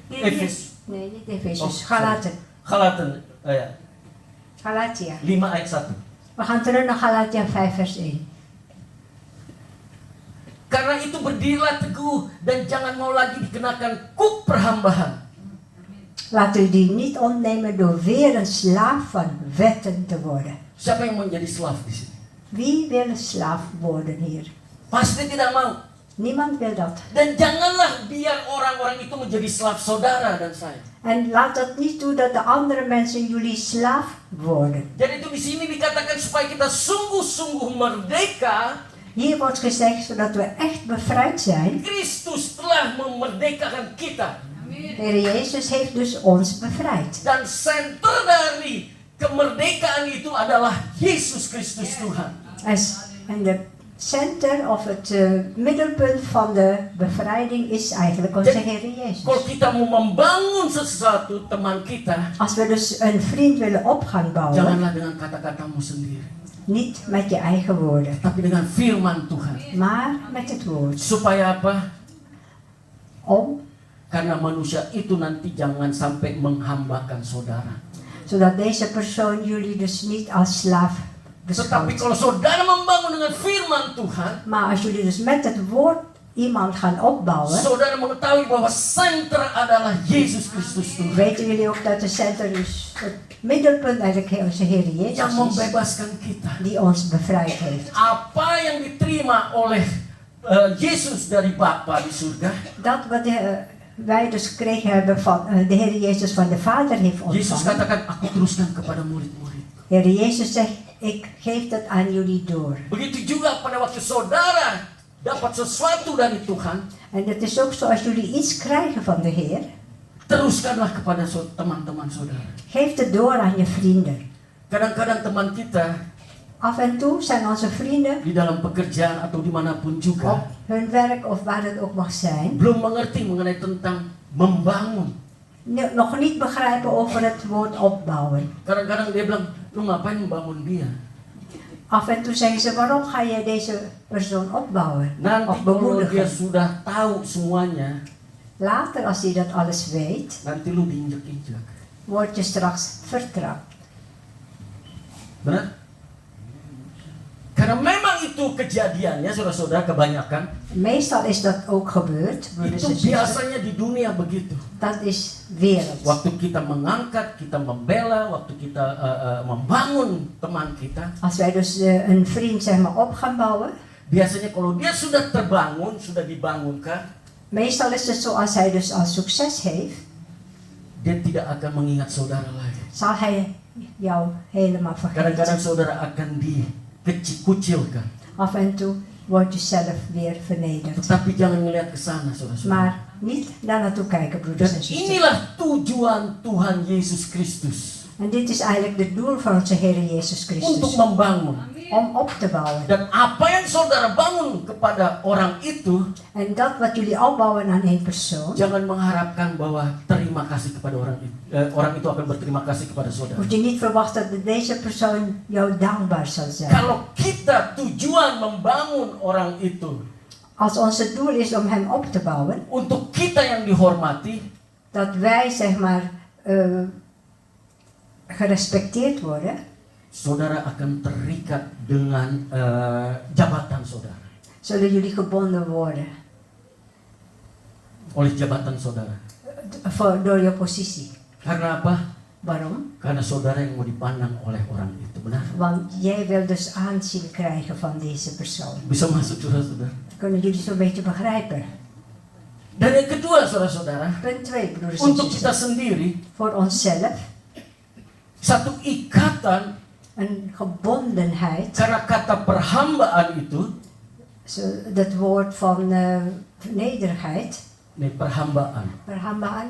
Nee, niet Efesus. Oh, Galaten. Galaten, ja. Galatia. 5 ayat 1. We gaan terug naar Galatia 5 vers 1. Karena itu berdirilah teguh dan jangan mau lagi dikenakan kuk perhambahan. Laat u die niet ontnemen door weer een slaaf van wetten te worden. Siapa yang mau jadi slaaf di sini? Wie wil een slaaf worden hier? Pasti tidak mau. Niemand wil dat. Dan janganlah biar orang-orang itu menjadi slaaf saudara dan saya. En laat dat niet toe dat de andere mensen jullie slaaf worden. Jadi itu di sini dikatakan supaya kita sungguh-sungguh merdeka. Hier wordt gezegd zodat we echt bevrijd zijn. Kristus telah memerdekakan kita. Heer Jezus heeft dus ons bevrijd. Dan senter dari kemerdekaan itu adalah Yesus Kristus Tuhan. En de center of het middelpunt van de bevrijding is eigenlijk onze Heer Jezus. Kalau kita mau membangun sesuatu teman kita, Als we dus een vriend willen op gaan bouwen, janganlah dengan kata-katamu sendiri, niet met je eigen woorden, tapi dengan firman Tuhan. maar met het woord. Supaya apa? Karena manusia itu nanti jangan sampai menghambakan saudara. Zodat deze persoon jullie dus niet als slaaf Tetapi beschouwt. kalau saudara membangun dengan firman Tuhan, Maar als jullie dus met het woord iemand gaan opbouwen, saudara mengetahui bahwa senter adalah Yesus Kristus Tuhan. weten jullie ook dat de center dus het middelpunt eigenlijk onze Heer Yang Jezus is, membebaskan kita. die ons bevrijd heeft. Apa yang diterima oleh Yesus dari Bapa di surga, Dat wat wij dus gekregen hebben van de Heer Jezus van de Vader heeft Yesus ontvangen. katakan, aku teruskan kepada murid-murid. Heer Jezus zegt, ik geef dat aan jullie door. Begitu juga pada waktu saudara dapat sesuatu dari Tuhan, En het is ook zo, als jullie iets krijgen van de Heer, teruskanlah kepada teman-teman saudara. geef het door aan je vrienden. Kadang-kadang teman kita Af en toe zijn onze vrienden di dalam pekerjaan atau dimanapun op juga hun werk of waar het ook mag zijn, belum mengerti mengenai tentang membangun. nog niet begrijpen over het woord opbouwen. Kadang-kadang dia bilang, lu ngapain membangun dia? Af en toe zeggen ze, waarom ga je deze persoon opbouwen Nanti of kalau dia bemoedigen? sudah tahu semuanya, Later, als hij dat alles weet, nanti lu diinjek-injek. word je straks vertrapt. Benar? Karena memang itu itu kejadiannya, saudara-saudara, kebanyakan Meestal is dat ook gebeurd, broeders itu en zusters. biasanya di dunia begitu. Dat is wereld. Waktu kita mengangkat, kita membela, waktu kita membangun teman kita, Als wij dus een vriend zeg maar op gaan bouwen, biasanya kalau dia sudah terbangun, sudah dibangunkan, meestal is het zo als hij dus al succes heeft, dia tidak akan mengingat saudara lagi. zal hij jou helemaal Kadang-kadang vergeten. saudara akan dikucilkan. Af en toe word je zelf weer vernederd. Tetapi jangan melihat ke sana, saudara-saudara. Maar niet daar naartoe kijken, broeders Dan en zusters. inilah tujuan Tuhan Yesus Kristus. En dit is eigenlijk het doel van onze Heer Jezus Untuk Christus. membangun. Om op te bouwen. Dan apa yang saudara bangun kepada orang itu, En dat wat jullie opbouwen aan één persoon, jangan mengharapkan bahwa terima kasih kepada orang itu. Orang itu akan berterima kasih kepada saudara. moet je niet verwachten dat deze persoon jou dankbaar zal zijn. Kalau kita tujuan membangun orang itu Als ons het doel is om hem op te bouwen, untuk kita yang dihormati, dat wij zeg maar gerespecteerd worden, saudara akan terikat dengan jabatan saudara. zullen jullie gebonden worden Oleh jabatan saudara. door je positie. Karena apa? Waarom? Karena saudara yang mau dipandang oleh orang itu, benar? Want jij wil dus aanzien krijgen van deze persoon. Bisa masuk saudara-saudara. Kunnen jullie zo'n beetje begrijpen? Dan yang kedua, saudara-saudara, Punt 2, broeders en untuk kita zusters. sendiri, Voor onszelf, satu ikatan een gebondenheid. karena kata perhambaan itu, Dat woord van nederigheid, nih perhambaan, verhambaan,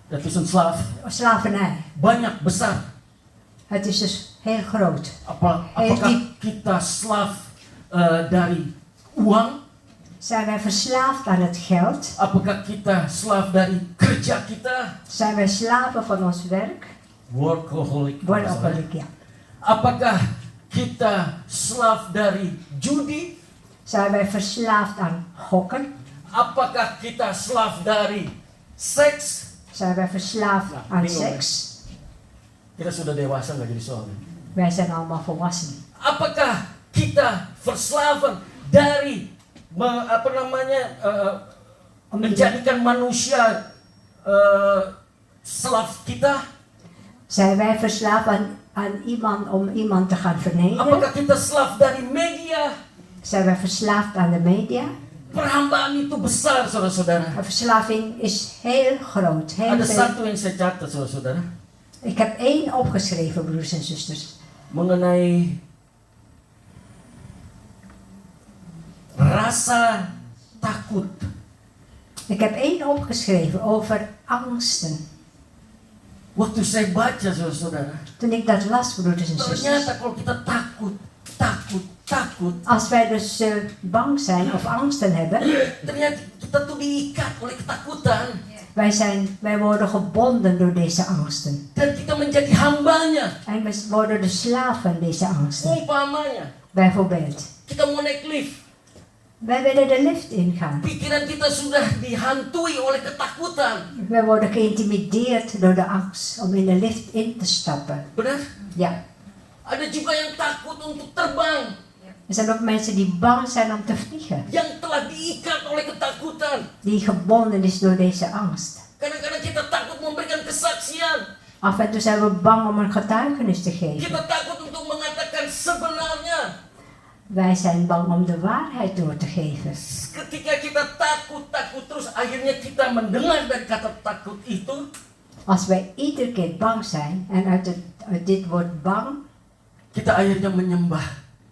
dat is een slaaf, slavernij. banyak, besar. Het is dus heel groot. Apakah kita slaaf dari uang? Zijn wij verslaafd aan het geld? Apakah kita slaaf dari kerja kita? Zijn wij slaven van ons werk? Workaholic. Workaholic, ja. Apakah kita slaaf dari judi? Zijn wij verslaafd aan gokken? Apakah kita slaaf dari seks? Zijn wij verslaafd Nou, aan bingung, seks? Kita sudah dewasa nggak jadi soalnya. Wij zijn allemaal volwassen. Apakah kita verslaven dari menjadikan manusia slaaf kita? Zijn wij verslaafd aan iemand om iemand te gaan vernederen? Apakah kita slaaf dari media? Zijn wij verslaafd aan de media? Perhambaan itu besar, saudara-saudara. De verslaving is heel groot. Heel Ada veel. satu yang saya catat, saudara-saudara, Ik heb 1 opgeschreven, broers en zusters. mengenai rasa takut. Ik heb 1 opgeschreven over angsten. Waktu saya baca, saudara-saudara, Toen ik dat las, broeders en zusters. ternyata kalau kita takut, Als wij dus bang zijn of angsten hebben, ternyata kita tuh diikat oleh ketakutan wij worden gebonden door deze angsten. dan kita menjadi hambanya. En we worden de slaaf van deze angsten. Umpamanya, Bijvoorbeeld, kita mau naik lift, wij willen de lift ingaan. pikiran kita sudah dihantui oleh ketakutan. We worden geïntimideerd door de angst om in de lift in te stappen. Benar? Ja, Ada juga yang takut untuk terbang, er zijn ook mensen die bang zijn om te vliegen. yang telah diikat oleh ketakutan. Die gebonden is door deze angst. Kadang-kadang kita takut memberikan kesaksian. Af en toe zijn we bang om een getuigenis te geven. Kita takut untuk mengatakan sebenarnya. Wij zijn bang om de waarheid door te geven. Ketika kita takut terus, akhirnya kita mendengar dari kata takut itu, Als wij iedere keer bang zijn en uit dit woord bang, kita akhirnya menyembah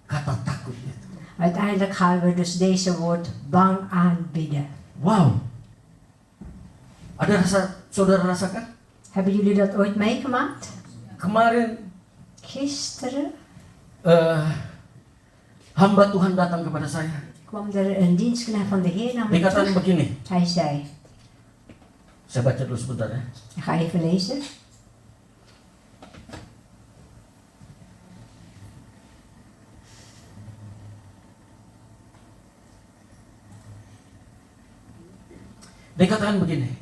kata takut itu. uiteindelijk gaan we dus deze woord bang aanbieden. Wow. Ada saudara rasakan? Hebben jullie dat ooit meegemaakt? Kemarin Gisteren hamba Tuhan datang kepada saya. kwam er een dienstknecht van de Heer naar Dia me katakan toe. begini. Hij zei, Saya baca dulu sebentar ya. ik ga even lezen. Dia katakan begini.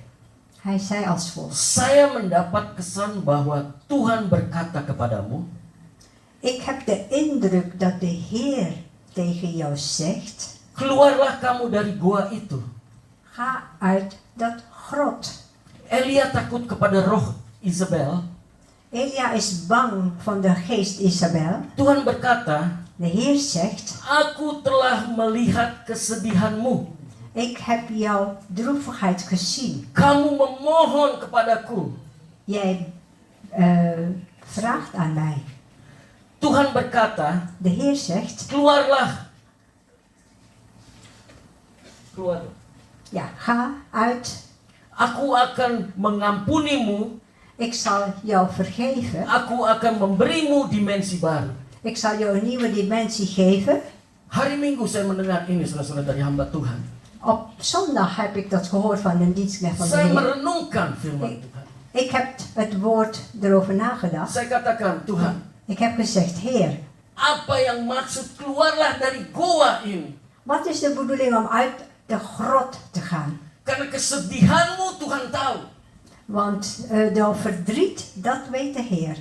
Hij zei als volgt. Saya mendapat kesan bahwa Tuhan berkata kepadamu, Ik heb de indruk dat de Heer tegen jou zegt, keluarlah kamu dari gua itu. ga uit dat grot. Elia takut kepada roh Isabel. Elia is bang van de geest Isabel. Tuhan berkata, De Heer zegt, aku telah melihat kesedihanmu. ik heb jouw droevigheid gezien. Kamu memohon kepadaku. Jij vraagt aan mij. Tuhan berkata, De Heer zegt, keluarlah. Keluar. ja, ga uit. Aku akan mengampunimu. Ik zal jou vergeven. Aku akan memberimu dimensi baru. Ik zal jou een nieuwe dimensie geven. Hari Minggu saya mendengar ini saudara-saudara dari hamba Tuhan. Op zondag heb ik dat gehoord van een dienstknecht van de Saya Heer. merenungkan firman Tuhan. Ik heb het woord erover nagedacht. Saya katakan, Tuhan, Ik heb gezegd, Heer, apa yang maksud keluarlah dari goa ini? wat is de bedoeling om uit de grot te gaan? Karena kesedihanmu Tuhan tahu. Want de verdriet, dat weet de Heer.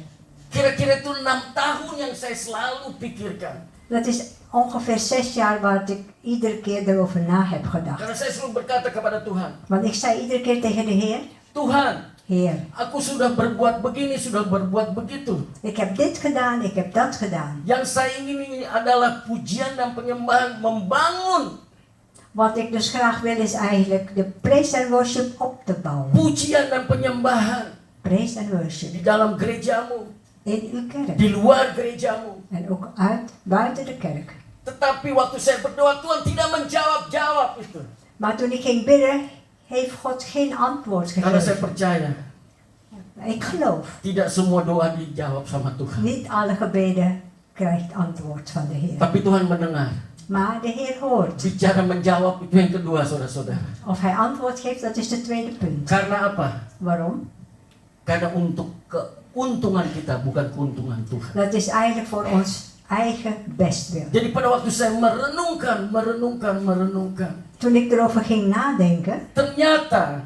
Kira-kira itu 6 tahun yang saya selalu pikirkan. Dat is ongeveer 6 jaar waar ik iedere keer erover na heb gedacht. Karena saya selalu berkata kepada Tuhan, Want ik zei iedere keer tegen de Heer, Tuhan, Heer, aku sudah berbuat begini, sudah berbuat begitu. ik heb dit gedaan, ik heb dat gedaan. Yang saya ingin ini adalah pujian dan penyembahan, membangun Wat ik dus graag wil is eigenlijk de praise and worship op te bouwen. pujian dan penyembahan Praise and worship di dalam gerejamu, in uw kerk. di luar gerejamu. En ook buiten de kerk. Tetapi waktu saya berdoa, Tuhan tidak menjawab itu. Maar toen ik ging bidden, heeft God geen antwoord Karena saya gegeven. percaya, Ik geloof, tidak semua doa dijawab sama Tuhan. niet alle gebeden krijgt antwoord van de Heer. Tapi Tuhan mendengar. Maar de Heer hoort. Bicara menjawab itu yang kedua, saudara-saudara. Of hij antwoord geeft, dat is de tweede punt. Karena apa? Waarom? Karena untuk keuntungan kita, bukan keuntungan Tuhan. Dat is eigenlijk voor ons eigen bestwil. Jadi pada waktu saya merenungkan, Toen ik erover ging nadenken, ternyata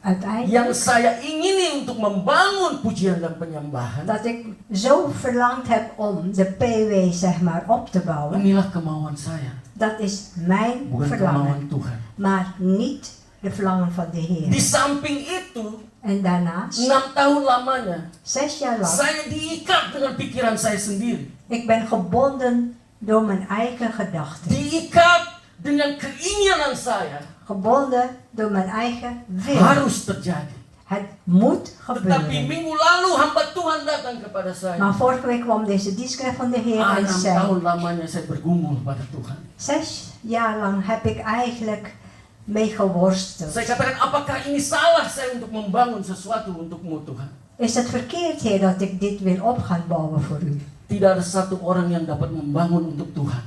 uiteindelijk, yang saya ingini untuk membangun pujian dan penyembahan, dat ik zo verlangd heb om de PW zeg maar op te bouwen, inilah kemauan saya, dat is mijn bukan verlangen. kemauan Tuhan. Maar niet de verlangen van de Di Heer. samping itu, En daarnaast, 6 tahun lamanya, 6 jaar lang, saya diikat dengan pikiran saya sendiri. ik ben gebonden door mijn eigen gedachten. Diikat dengan keinginan saya. Gebonden door mijn eigen wil. Harus terjadi. Het moet Tetapi gebeuren. minggu lalu hamba Tuhan datang kepada saya. Maar vorige week kwam deze dienstknecht van de Heer en 6 zei, tahun lamanya saya bergumul pada Tuhan. 6 jaar lang heb ik eigenlijk mee geworsteld. Saya katakan, apakah ini salah saya untuk membangun sesuatu untukmu Tuhan? Is het verkeerd, Heer, dat ik dit weer op ga bouwen voor u? Tidak ada satu orang yang dapat membangun untuk Tuhan.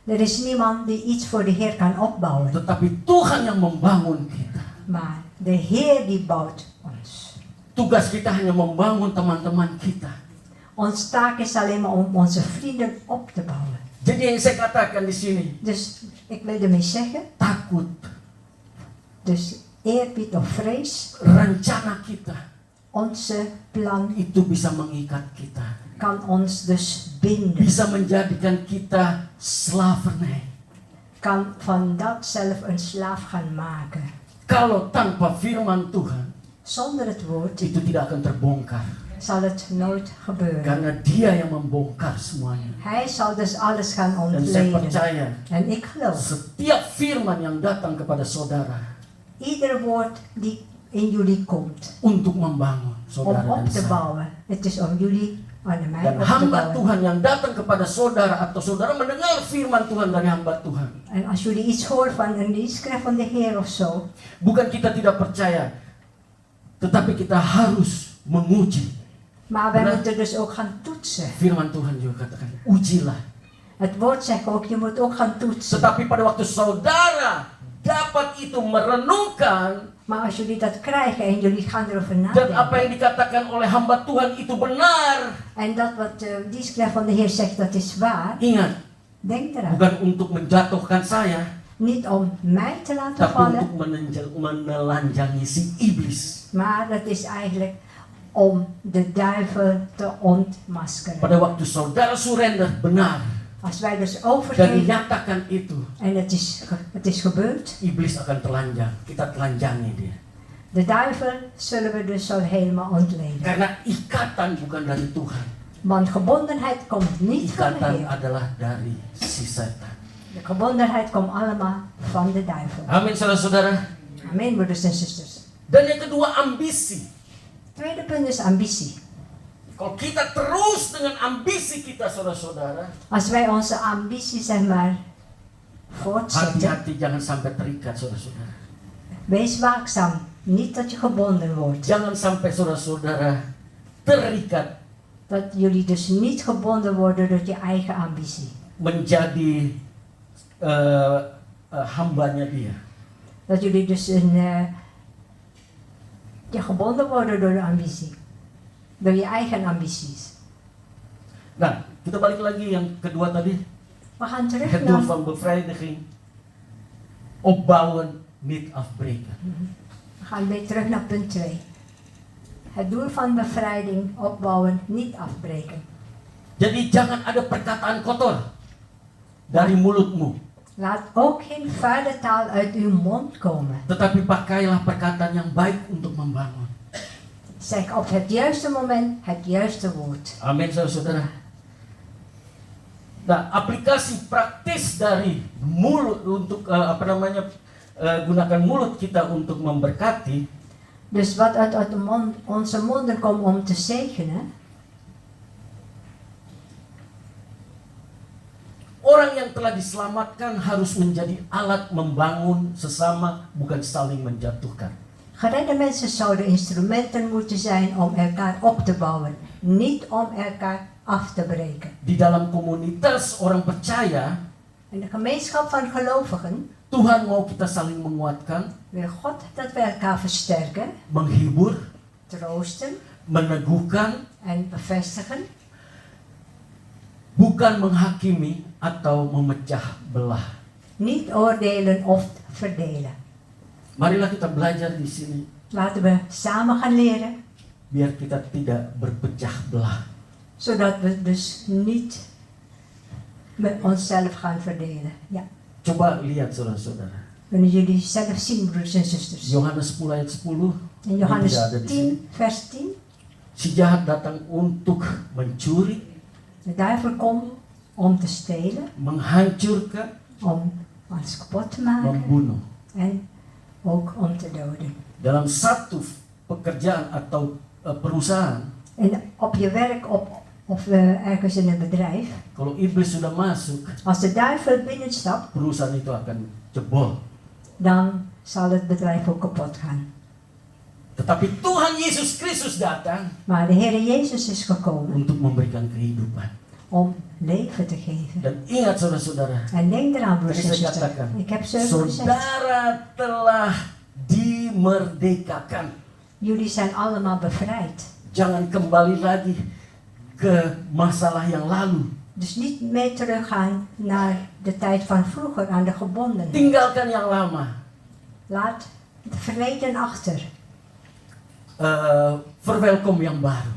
Er is niemand die iets voor de Heer kan opbouwen. Tetapi Tuhan yang membangun kita. Maar de Heer die bouwt ons. Tugas kita hanya membangun teman-teman kita. Ons taak is alleen maar om onze vrienden op te bouwen. Jadi yang saya katakan di sini, Dus ik wil ermee zeggen, takut, dus eerbied of vrees, rencana kita onze plan itu bisa mengikat kita. kan ons dus binden. Bisa menjadikan kita slavernij. Kan van dat zelf een slaaf gaan maken. Kalau tanpa firman Tuhan, Zonder het woord itu tidak akan terbongkar. zal het nooit gebeuren. Karena dia yang membongkar semuanya. Hij zal dus alles gaan Dan saya ontleden. percaya, En ik geloof, setiap firman yang datang kepada saudara ieder woord die in jullie komt untuk membangun om saudara op dan te saya. bouwen. Het is om jullie en mij Dan op te hamba bouwen. Tuhan yang datang kepada saudara atau saudara mendengar firman Tuhan dari hamba Tuhan. En als jullie iets horen van een dienstknecht van de Heer of zo, Bukan kita tidak percaya, tetapi kita harus menguji. maar wij Benar. moeten dus ook gaan toetsen. Firman Tuhan juga katakan, ujilah. Het woord zegt ook, je moet ook gaan toetsen. Tetapi pada waktu saudara dapat itu merenungkan, Maar als jullie dat krijgen en jullie gaan erover dan apa nadenken, yang dikatakan oleh hamba Tuhan itu benar. en dat wat de dienstknecht van de Heer zegt, dat is waar, Ingat, denk eraan. bukan untuk menjatuhkan saya, Niet om mij te laten tapi vallen, untuk menelanjangi si iblis. maar dat is eigenlijk om de duivel te ontmaskeren. Pada waktu saudara surrender, benar. Als wij dus dan overgeven nyatakan itu, en het is gebeurd, iblis akan telanjang. Kita telanjangi dia. de duivel zullen we dus al helemaal ontleden. Karena ikatan bukan dari Tuhan. Want gebondenheid komt niet van de Ikatan Heer. adalah dari si setan. De gebondenheid komt allemaal van de duivel. Amin, saudara-saudara. Amen, broeders en zusters. Dan yang kedua, ambisi. Tweede punt is ambitie. Kalau kita terus dengan ambisi kita, saudara-saudara, Als wij onze ambitie zeg maar voortzetten, hati-hati jangan sampai terikat, saudara-saudara. wees waakzaam. Niet dat je gebonden wordt. Jangan sampai saudara-saudara terikat Dat jullie dus niet gebonden worden door je eigen ambitie. menjadi hambanya dia. Dat jullie dus gebonden worden door de ambitie. Door je eigen ambities. Nah, kita balik lagi yang kedua tadi. We gaan terug Het doel naar... van bevrijdiging. Opbouwen, niet afbreken. We gaan weer terug naar punt 2. Het doel van bevrijding, opbouwen, niet afbreken. Jadi jangan ada perkataan kotor dari mulutmu. Laat ook geen vuile taal uit uw mond komen. Tetapi pakailah perkataan yang baik untuk membangun. Zeg op het juiste moment het juiste woord. Amin, saudara-saudara. Nah, aplikasi praktis dari mulut untuk gunakan mulut kita untuk memberkati. Dus wat uit onze monden komt om te zegenen. Orang yang telah diselamatkan harus menjadi alat membangun sesama, bukan saling menjatuhkan. Geredde mensen zouden instrumenten moeten zijn om elkaar op te bouwen, niet om elkaar af te breken. Di dalam komunitas orang percaya, In de gemeenschap van gelovigen Tuhan mau kita saling menguatkan, wil God dat we elkaar versterken, menghibur, troosten meneguhkan, en bevestigen. bukan menghakimi atau memecah belah. Niet oordelen of verdelen. Marilah kita belajar di sini, Laten we samen gaan leren, biar kita tidak berpecah belah. zodat we dus niet met onszelf gaan verdelen. Ja. Coba lihat saudara-saudara. Kunnen jullie zelf zien, broeders en zusters. Yohanes 10 ayat 10. In Johannes Tidak ada di sini. 10, vers 10. Si jahat datang untuk mencuri, De duivel komt om te stelen, menghancurkan, om ons kapot te maken membunuh. en ook om te doden. Dalam satu pekerjaan atau perusahaan, En op je werk of ergens in een bedrijf, kalau iblis sudah masuk, als de duivel binnenstapt, perusahaan itu akan jebol. dan zal het bedrijf ook kapot gaan. Tetapi Tuhan Yesus Kristus datang Maar de Heer Jezus is gekomen untuk memberikan kehidupan. om leven te geven. Dan ingat saudara-saudara, En denk eraan, broers en Tadi saya zusters. katakan, Ik heb zo gezegd, saudara telah dimerdekakan. jullie zijn allemaal bevrijd. Jangan kembali lagi ke masalah yang lalu. Dus niet mee teruggaan naar de tijd van vroeger, aan de gebondenheid. Tinggalkan yang lama. Laat het verleden achter. Verwelkom yang baru.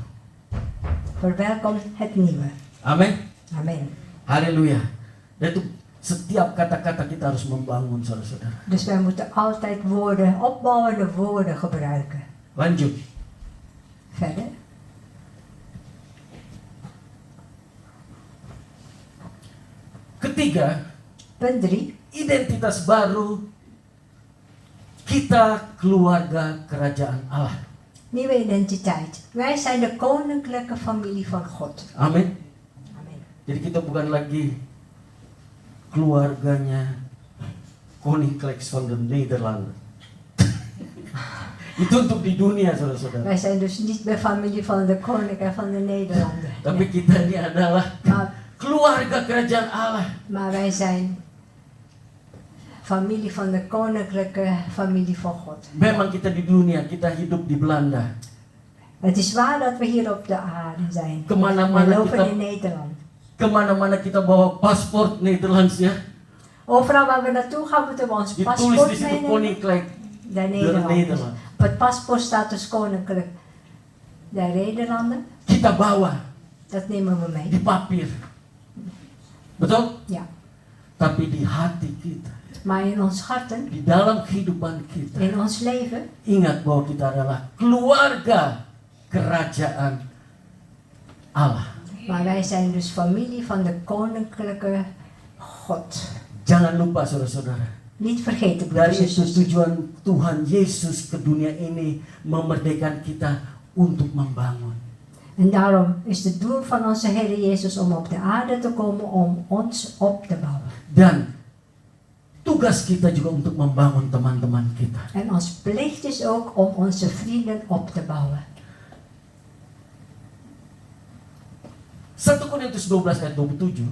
Verwelkom het nieuwe. Amin. Amen. Haleluya. Dan itu setiap kata-kata kita harus membangun, saudara-saudara. Dus wij moeten altijd woorden, opbouwende woorden gebruiken. Lanjut. Verder. Ketiga, Punt 3. identitas baru kita keluarga kerajaan Allah. Nieuwe identiteit. Wij zijn de koninklijke familie van God. Amin. Amen. Jadi kita bukan lagi keluarganya Koninklijks van de Nederlanden. Itu untuk di dunia, saudara-saudara. Wij zijn dus niet de familie van de koningen van de Nederlanden. Tapi kita ini adalah Maar, keluarga kerajaan Allah. maar wij zijn familie van de koninklijke familie van God. Memang kita di dunia, kita hidup di Belanda. Het is waar dat we hier op de aarde zijn. We Kemana-mana lopen kita, in Nederland. kemana-mana kita bawa paspor Nederlands ya. Overal waar we naartoe gaan moeten we ons Ditulis paspoort di situ meenemen. Koninkrijk Der der Nederlanden. Nederland. Op het paspoort staat dus koninklijk der Nederlanden. Kita bawa Dat nemen we mee. di papir. Betul? Ja. Tapi di hati kita, Maar in ons harten, di dalam kehidupan kita, in ons leven, ingat bahwa kita adalah keluarga kerajaan Allah. maar wij zijn dus familie van de koninklijke God. Jangan lupa saudara-saudara, Niet vergeten, dari broeders en itu zusters. tujuan Tuhan Yesus ke dunia ini memerdekakan kita untuk membangun. En daarom is het doel van onze Heer Jezus om op de aarde te komen om ons op te bouwen. Dan tugas kita juga untuk membangun teman-teman kita. En ons plicht is ook om onze vrienden op te bouwen. 1 Korintus 12 ayat 27.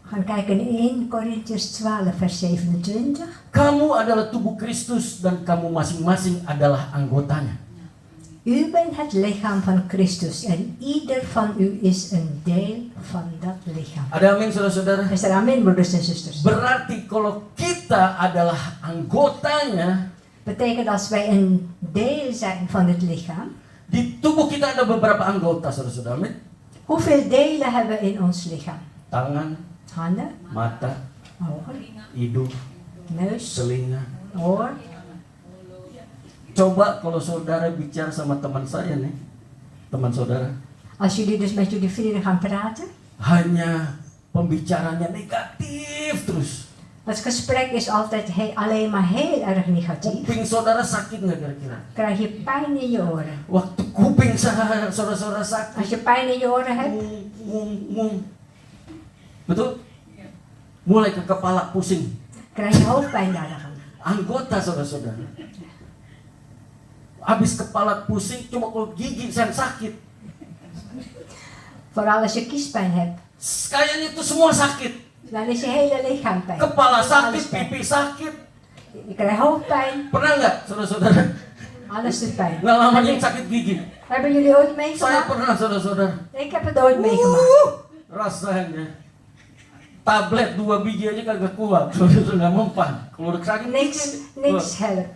We gaan kijken in 1 Korintiërs 12 vers 27. Kamu adalah tubuh Kristus dan kamu masing-masing adalah anggotanya. U bent het lichaam van Christus en ieder van u is een deel van dat lichaam. Ada amin saudara-saudara? Is er amen, broeders en zusters? Berarti kalau kita adalah anggotanya, Betekent als wij een deel zijn van het lichaam. di tubuh kita ada beberapa anggota saudara-saudara. Amin. Hoeveel delen hebben we in ons lichaam? Tangan, Handen, mata, ogen, hidung, neus, telinga. oor. Coba kalau saudara bicara sama teman saya nih, teman saudara, Als jullie dus met jullie vrienden gaan praten. hanya pembicaranya negatif terus. Het gesprek is altijd alleen maar heel erg negatief. Kuping saudara sakit nggak kira-kira? Krijg je pijn in je oren. Waktu kuping saudara-saudara sakit, Als je pijn in je oren hebt, ngung. Betul? Mulai ke kepala pusing. krijg je hoofdpijn daarvan. Anggota saudara-saudara. Habis kepala pusing, cuma kalau gigi saya sakit. Vooral als je kiespijn hebt. Kayaknya itu semua sakit. Dan is je hele lichaam pijn. Kepala sakit, Alles pijn. pipi sakit. Je krijgt hoofdpijn, Pernah nggak saudara-saudara alles doet pijn. ngalamin sakit gigi? Hebben jullie ooit Saya meegemaakt? pernah saudara-saudara. Ik heb het ooit meegemaakt. Rasanya tablet 2 biji aja kagak kuat, saudara nggak mempan. Kalau udah sakit Niks, gigi, niks helpt.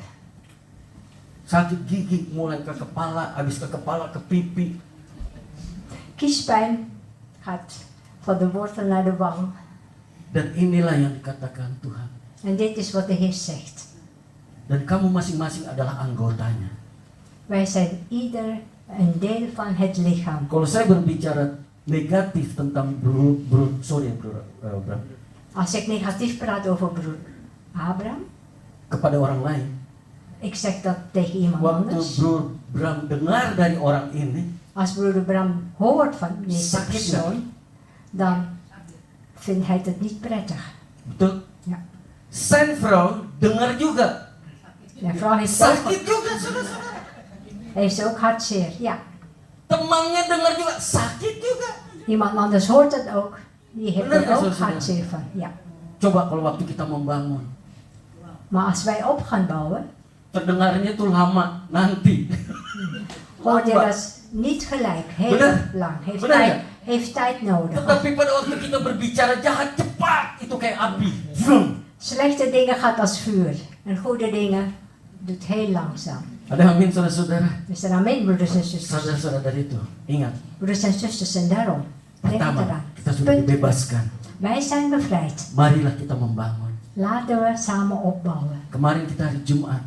sakit gigi mulai ke kepala, habis ke kepala ke pipi. Kiespijn gaat van de wortel naar de wang. Dan inilah yang dikatakan Tuhan. En dit is wat de Heer zegt. Dan kamu masing-masing adalah anggotanya. Wij zijn ieder een deel van het lichaam. Kalau saya berbicara negatif tentang bro, Bram, Als ik negatief praat over broer Abraham, kepada orang lain, ik zeg dat tegen iemand waktu anders. Bro Bram dengar dari orang ini, Als broeder Bram hoort van deze Sakit persoon, dan vindt hij het niet prettig. betul? Ja. Zijn vrouw dengar juga, De vrouw heeft sakit juga, saudara-saudara. ook hartzeer. Ja. Temannya dengar juga, sakit juga. Iemand anders hoort het ook. Die heeft Benar, er ook saudara. hartzeer van. Ja. Coba kalau waktu kita membangun, Maar als wij op gaan bouwen, terdengarnya tuh lama nanti. hoort je Lambat. dat niet gelijk. Heel Benar. lang. Heeft Benar, tijd, ya? heeft tijd nodig. Tetapi pada waktu kita berbicara jahat cepat, itu kayak api. Vroom. Slechte dingen gaat als vuur. En goede dingen doet heel langzaam. Ada amin saudara-saudara. Dus er amen, broeders en zusters. Saudara-saudara dari itu, ingat. Broeders en zusters, en daarom. Denk Pertama, eraan. kita sudah Punt. dibebaskan. Wij zijn bevrijd. Marilah kita membangun. Laten we samen opbouwen. Kemarin kita hari Jumat,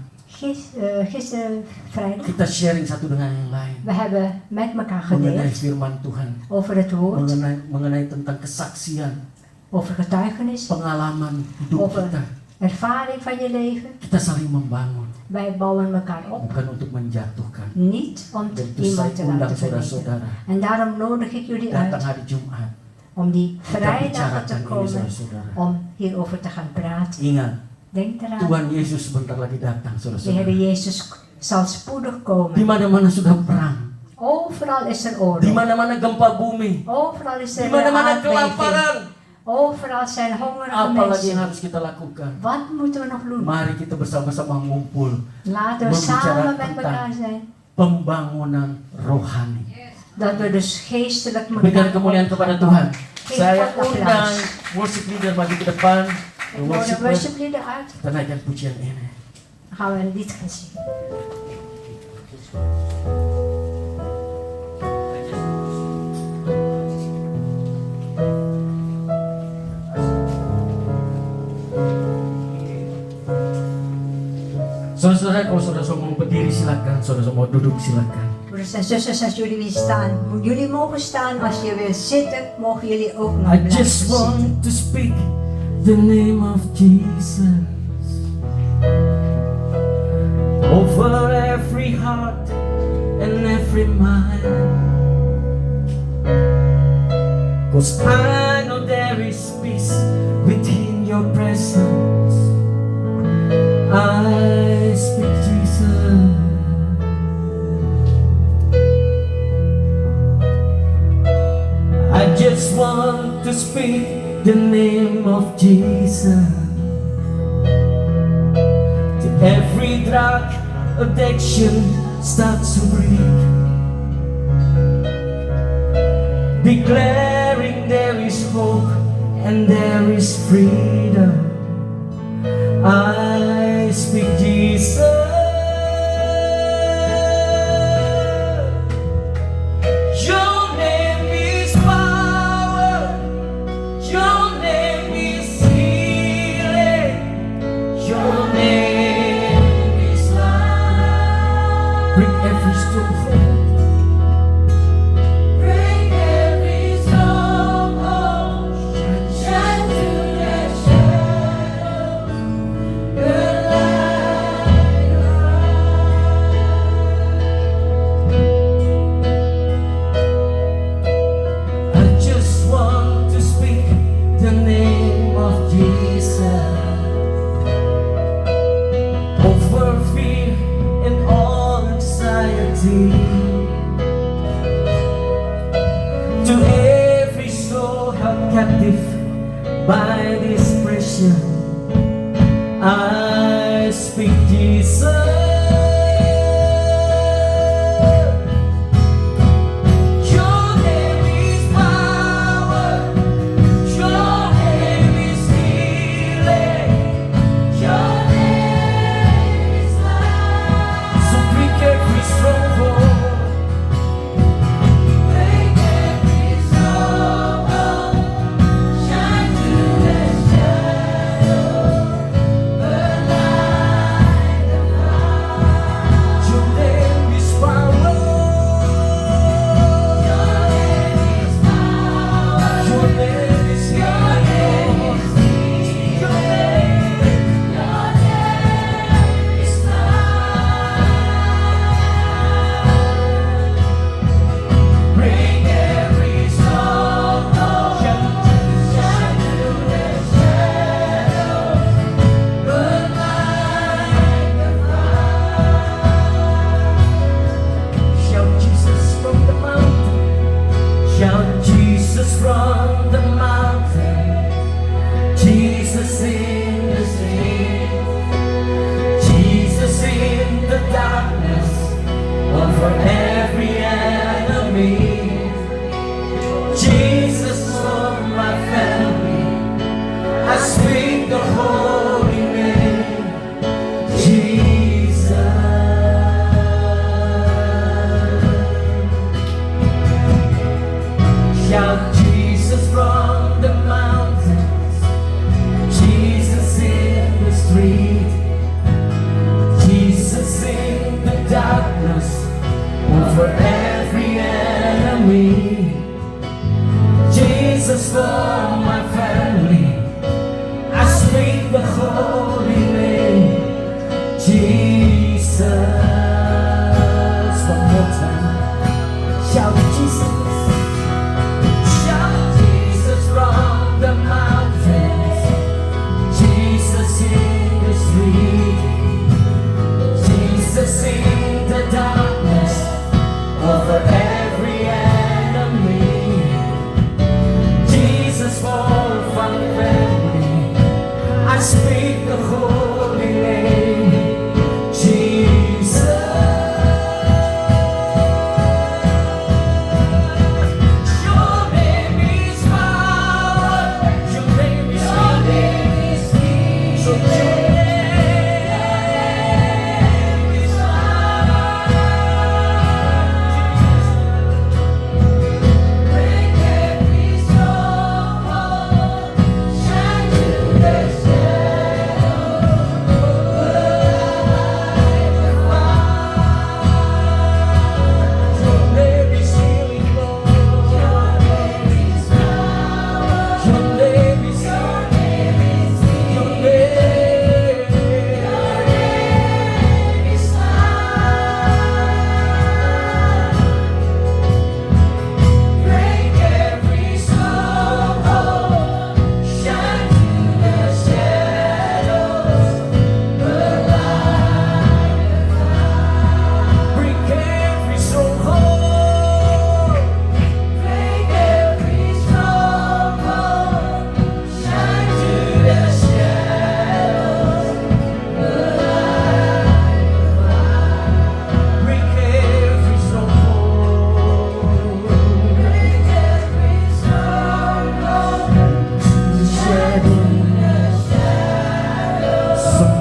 Gisteren vrijdag, kita sharing satu dengan yang lain. we hebben met elkaar Mengenai gedeeld firman Tuhan. over het woord, Mengenai tentang kesaksian, over getuigenis, pengalaman hidup over kita. ervaring van je leven. Kita saling membangun, Wij bouwen elkaar op, bukan untuk menjatuhkan. niet om Dan itu saya iemand te undang laten verliezen. saudara-saudara En daarom nodig ik jullie datang uit hari Jumat. om die Kita vrijdag bicarakan te ini komen, saudara-saudara. om hierover te gaan praten. Ingat, Denk eraan, Tuhan Yesus sebentar lagi datang de Heer saudara-saudara. Jezus zal spoedig Di komen. mana-mana sudah perang. Overal is er Di oorlog. mana-mana gempa bumi. Overal is Di er mana-mana aardbeving. kelaparan. Overal zijn hongerige Apalagi yang mensen. harus kita lakukan? Wat moeten we nog doen? Mari kita bersama-sama ngumpul. Laten we Berbicara samen met tentang elkaar zijn. Pembangunan rohani. Dat we dus geestelijk Berikan elkaar kemuliaan kepada opbouwen. Tuhan. Saya undang worship leader maju ke depan. Ik hoor de Worshipper, worship leader uit. kita naikkan pujian ini. Dan gaan we een lied gaan zingen. Saudara-saudara, kalau saudara mau berdiri silakan, saudara mau duduk silakan. Broers en zusters, als jullie willen staan, jullie mogen staan. Als je wil zitten, mogen jullie ook nog I blijven just zitten. want to speak the name of Jesus over every heart and every mind. 'Cause I know there is peace within your presence. I speak Jesus. I just want to speak the name of Jesus till every drug addiction starts to break, declaring there is hope and there is freedom. I speak Jesus. To every soul held captive by depression, I speak Jesus.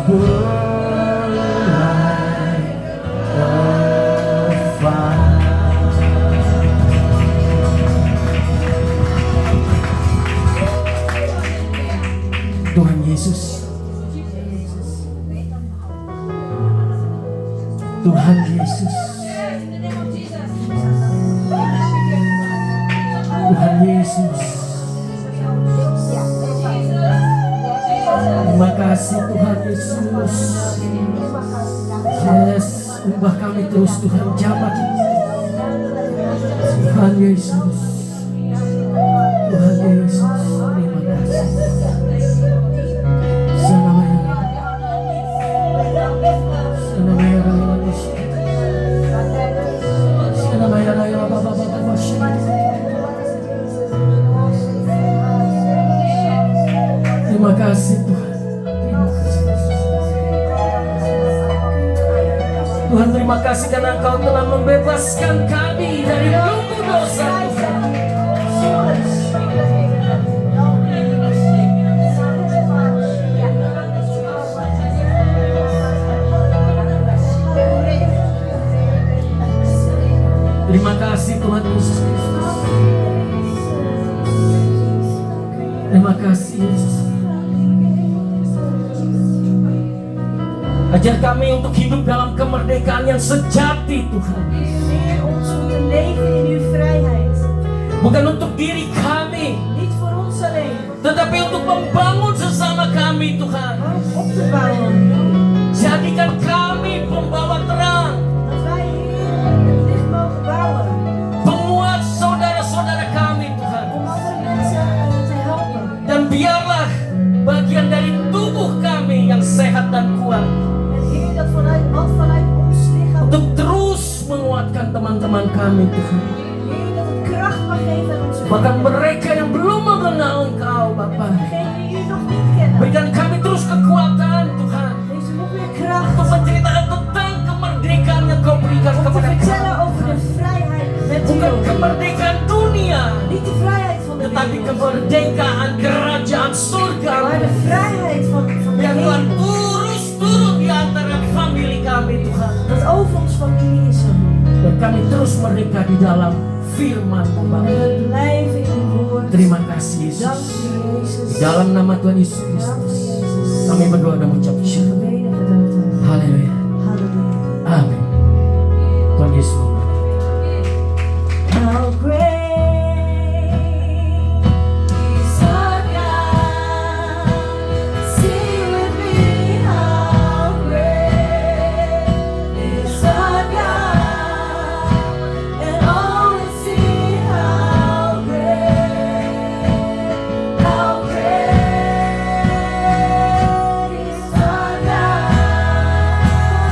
belai kafan. Tuhan Yesus, Tuhan Yesus, Tuhan Yesus. Terima kasih Tuhan Yesus. Yes, ubah kami terus Tuhan, jamah kita. Tuhan Yesus, Tuhan Yesus, terima kasih. Terima kasih Tuhan. Terima kasih Tuhan, terima kasih karena Engkau telah membebaskan kami dari belenggu dosa Tuhan. Terima kasih Tuhan Yesus Kristus. Terima kasih Yesus. Ajar kami untuk hidup dalam kemerdekaan yang sejati Tuhan. Leer ons om te leven in uw vrijheid. Bukan untuk diri kami, Niet voor ons alleen, tetapi untuk membangun sesama kami Tuhan. maar om op te bouwen. Jadikan kami pembawa terang, Dat wij hier het licht mogen bouwen. penguat saudara-saudara kami Tuhan. Om andere mensen te helpen. Dan biarlah bagian dari tubuh kami yang sehat dan kuat En Heer, dat vanuit ons lichaam, untuk terus menguatkan teman-teman kami Tuhan. Heer, dat het kracht mag geven aan onze Bahkan vrienden. mereka yang belum mengenal Engkau Bapa, Degenen die u nog niet kennen. berikan kami terus kekuatan Tuhan Geef ze nog weer kracht untuk menceritakan tentang kemerdekaan yang Kau berikan om te kepada vertellen kami. over de vrijheid met Bukan u. kemerdekaan dunia, Niet de vrijheid van de tetapi wereld, kemerdekaan kerajaan surga. maar de vrijheid van de Biar Tuhan hemel. terus turun di antara famili kami Tuhan. Dat over ons familie is, Heer. Dan kami terus merdeka di dalam firman-Mu Bapa. We blijven in uw woord. Terima kasih Yesus. Dank u, Jezus. Di dalam nama Tuhan Yesus Dank u, Kristus, Jezus. kami berdoa dan mengucap syukur. Gebeden gedankt. Haleluya. Halleluja. Amin. Tuhan Yesus memberkati. How great is our God. Sing with me, how great is our God. And all will see how great is our God.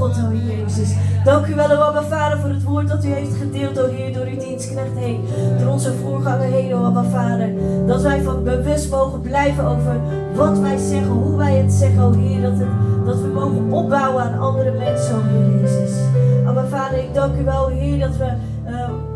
God, o Heer Jezus. Dank u wel, o Abba Vader, voor het woord dat u heeft gedeeld, o Heer, door uw dienstknecht heen. Door onze voorganger heen, o Abba Vader. Dat wij van bewust mogen blijven over wat wij zeggen, hoe wij het zeggen, o Heer. Dat we mogen opbouwen aan andere mensen, o Heer Jezus. Abba Vader, ik dank u wel, Heer, dat we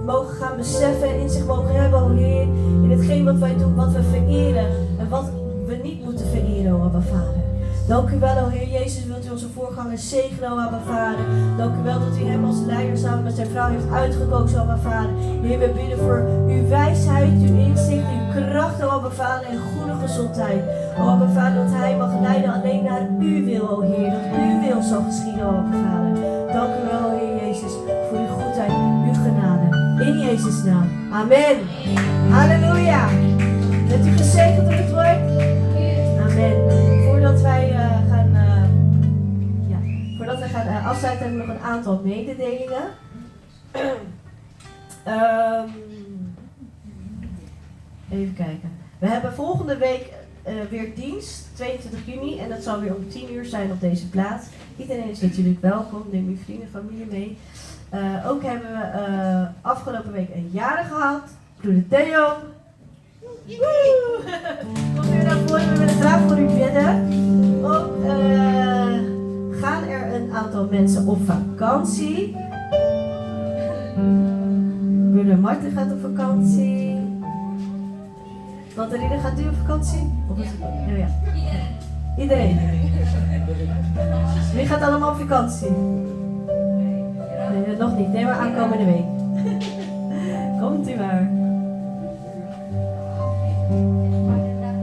mogen gaan beseffen en inzicht mogen hebben, o Heer, in hetgeen wat wij doen, wat we vereren en wat we niet moeten vereren, o Abba Vader. Dank u wel, o Heer Jezus, wilt u onze voorganger zegenen, o Abba Vader. Dank u wel dat u hem als leider samen met zijn vrouw heeft uitgekozen, o Abba Vader. Heer, we bidden voor uw wijsheid, uw inzicht, uw kracht, o Abba Vader, en goede gezondheid. O Abba Vader, dat hij mag leiden alleen naar uw wil, o Heer. Dat uw wil zal geschieden, o Abba Vader. Dank u wel, o Heer Jezus, voor uw goedheid, uw genade. In Jezus' naam. Amen. Halleluja. Bent u gezegend op het woord? Amen. Voordat wij gaan afsluiten, hebben we nog een aantal mededelingen. Even kijken. We hebben volgende week weer dienst, 22 juni, en dat zal weer om 10 uur zijn op deze plaats. Iedereen is natuurlijk welkom, neem uw vrienden, familie mee. Ook hebben we afgelopen week een jarig gehad, broeder Theo. Komt u naar voren, we willen graag voor u bidden. Ook gaan er een aantal mensen op vakantie. Broeder Marten gaat op vakantie. Nathalie, gaat u op vakantie? Of is het... Oh ja. Iedereen. Wie gaat allemaal op vakantie? Nee, nog niet. Nee, maar aankomende week. Komt u maar.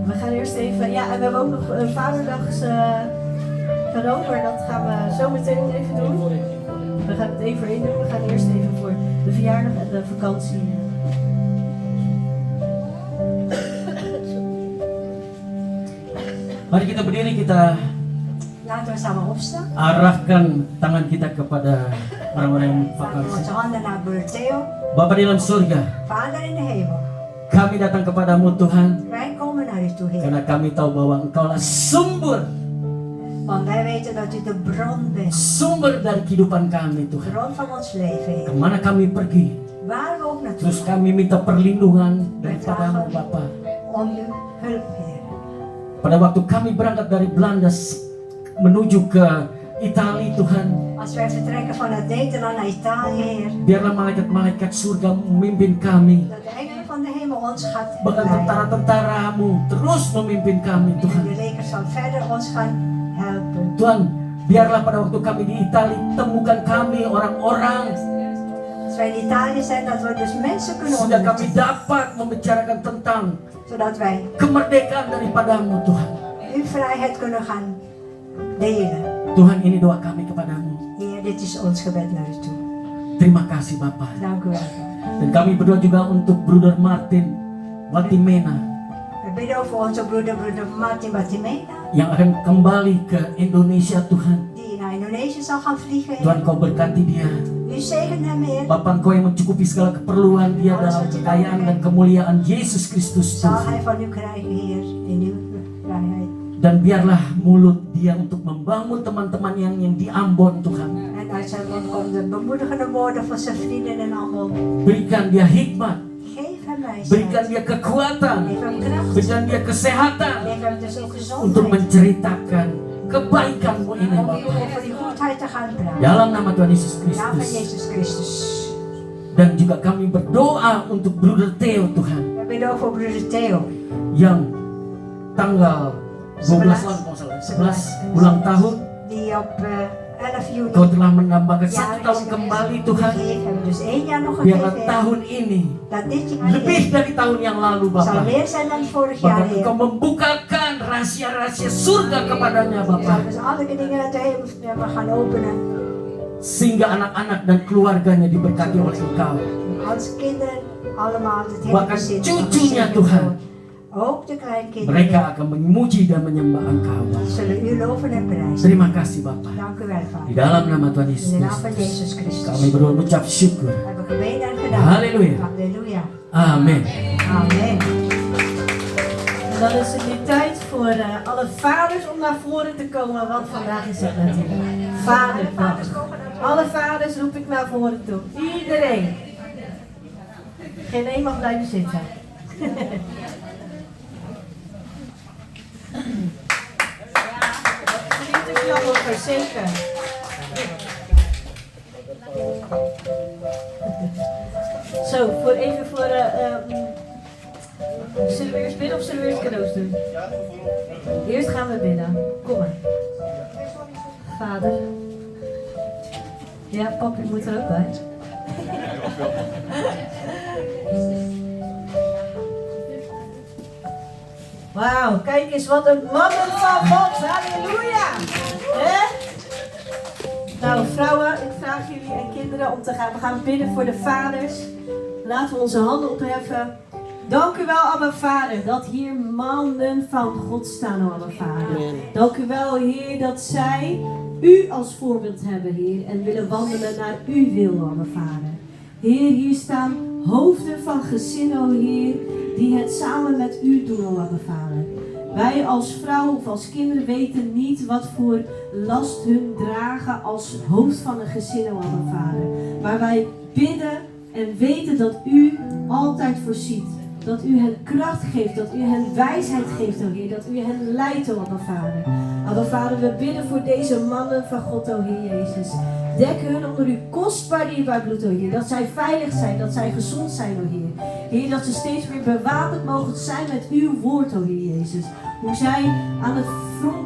We gaan eerst even... Ja, en we hebben ook nog een vaderdags cadeau, maar dat gaan we zo meteen even doen. We gaan het even in doen. We gaan eerst even voor de verjaardag en de vakantie. Mari kita berdiri, kita Laten we samen opstaan. arahkan tangan kita kepada orang-orang yang Laten we vakansi. onze handen naar broeder Theo. Bapa di dalam surga, Vader in de hemel, kami datang kepadamu Tuhan, wij komen naar u toe, Heer. karena kami tahu bahwa Engkaulah sumber Want wij weten dat u de bron bent. sumber dari kehidupan kami De Tuhan. bron van ons leven, Heer. Kemana kami pergi, Waar we ook naartoe terus gaan, kami minta perlindungan daripadamu Bapa. om uw hulp, Heer. Pada waktu kami berangkat dari Belanda menuju ke Italia Tuhan, Als wij vertrekken vanuit Nederland naar Italië, Heer, biarlah malaikat-malaikat surga memimpin kami. dat de engelen van de hemel ons gaat Bahkan leiden. tentara-tentaramu terus memimpin kami En Tuhan. de legers zal verder ons gaan helpen. Tuhan, biarlah pada waktu kami di Italia temukan kami orang-orang Als wij in Italië zijn, dat we dus mensen kunnen sehingga kami ontmoeten. dapat membicarakan tentang Zodat wij kemerdekaan daripadamu Tuhan. uw vrijheid kunnen gaan delen. Tuhan, ini doa kami kepadamu. Heer, dit is ons gebed naar u toe. Terima kasih Bapa. Dank u wel. Dan kami berdoa juga untuk Bruder Martin Watimena We bidden over onze broeder Martin Batimena, yang akan kembali ke Indonesia Tuhan. die naar Indonesië zal gaan vliegen. Tuhan, Heer. kau berkati dia. U zegen hem, Heer. Bapa, Engkau yang mencukupi segala keperluan dia dalam kekayaan dan kemuliaan Yesus Kristus Zal Tuhan. hij van u krijgen, Heer, in uw vrijheid. Dan biarlah mulut dia untuk membangun teman-teman yang di Ambon Tuhan. En uit zijn mond komen de bemoedigende woorden van zijn vrienden en allemaal. Berikan dia hikmat, Geef hem berikan wijsheid. dia kekuatan, Geef hem kracht. berikan dia kesehatan Geef hem dus ook untuk gezondheid. menceritakan kebaikan-Mu ini Om u Bapa. over die goedheid te gaan praten. Dalam nama Tuhan Yesus In naam van Kristus. Jezus Christus. Dan juga kami berdoa untuk Bruder Theo Tuhan, We bidden ook voor broeder Theo. yang tanggal 12 11 ulang tahun. Die op 11 juni Kau telah menambahkan 1 jarig tahun is kembali geweest. Tuhan. Geef hem dus 1 jaar nog Biarlah gegeven. tahun ini Dat dit jaar lebih dari tahun yang lalu zal Bapak. meer zijn dan vorig jaar. Bahkan Heer. Engkau membukakan rahasia-rahasia surga kepadanya Je Bapak. zal dus alle dingen uit de hemel gaan openen. Sehingga anak-anak dan keluarganya diberkati oleh Engkau. Als kinderen allemaal het hele Bahkan gezin. cucunya gezegend Tuhan. worden. Ook de kleinkinderen. Mereka akan memuji dan menyembah Engkau. Zullen u loven en prijzen. Terima kasih Bapak. Dank u wel, Di Vader. dalam nama Tuhan In Yesus de naam van Kristus, Jezus Christus. kami berdoa mengucap syukur. We hebben gebeden en gedaan. Halleluja. Halleluja. Amin. Amen. En dan is het nu tijd voor voor alle vaders om naar voren te komen, want vandaag is het natuurlijk Vaderdag. Alle vaders roep ik naar voren toe. Iedereen. Geen één mag blijven zitten. Niet te knappen, zeker. Zo, even voor zullen we eerst bidden of zullen we eerst cadeaus doen? Eerst gaan we bidden. Kom maar. Vader. Ja, papi moet er ook bij. Wauw, kijk eens wat een mannen van God. Halleluja. Nou, vrouwen, ik vraag jullie en kinderen om te gaan. We gaan bidden voor de vaders. Laten we onze handen opheffen. Dank u wel, Abba Vader, dat hier mannen van God staan, oh Abba Vader. Amen. Dank u wel, Heer, dat zij u als voorbeeld hebben, Heer, en willen wandelen naar uw wil, Abba Vader. Heer, hier staan hoofden van gezinnen, oh Heer, die het samen met u doen, oh Abba Vader. Wij als vrouw of als kinderen weten niet wat voor last hun dragen als hoofd van een gezin, oh Abba Vader. Maar wij bidden en weten dat u altijd voorziet. Dat u hen kracht geeft, dat u hen wijsheid geeft, o Heer. Dat u hen leidt, o Abba Vader. Abba Vader, we bidden voor deze mannen van God, o Heer Jezus. Dek hun onder uw kostbaar dierbaar bloed, o Heer. Dat zij veilig zijn, dat zij gezond zijn, o Heer. Heer, dat ze steeds weer bewapend mogen zijn met uw woord, o Heer Jezus. Hoe zij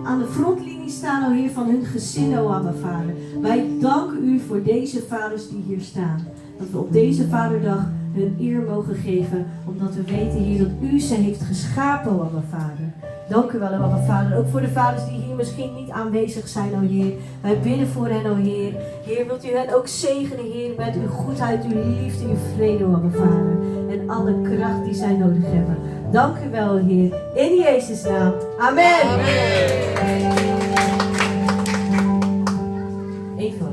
aan de frontlinie staan, o Heer, van hun gezin, o Abba Vader. Wij danken u voor deze vaders die hier staan. Dat we op deze Vaderdag hun eer mogen geven, omdat we weten, Heer, dat u ze heeft geschapen, o Abba Vader. Dank u wel, o Abba Vader. Ook voor de vaders die hier misschien niet aanwezig zijn, o Heer. Wij bidden voor hen, o Heer. Heer, wilt u hen ook zegenen, Heer, met uw goedheid, uw liefde, uw vrede, o Abba Vader. En alle kracht die zij nodig hebben. Dank u wel, Heer. In Jezus' naam. Amen. Amen. Eva.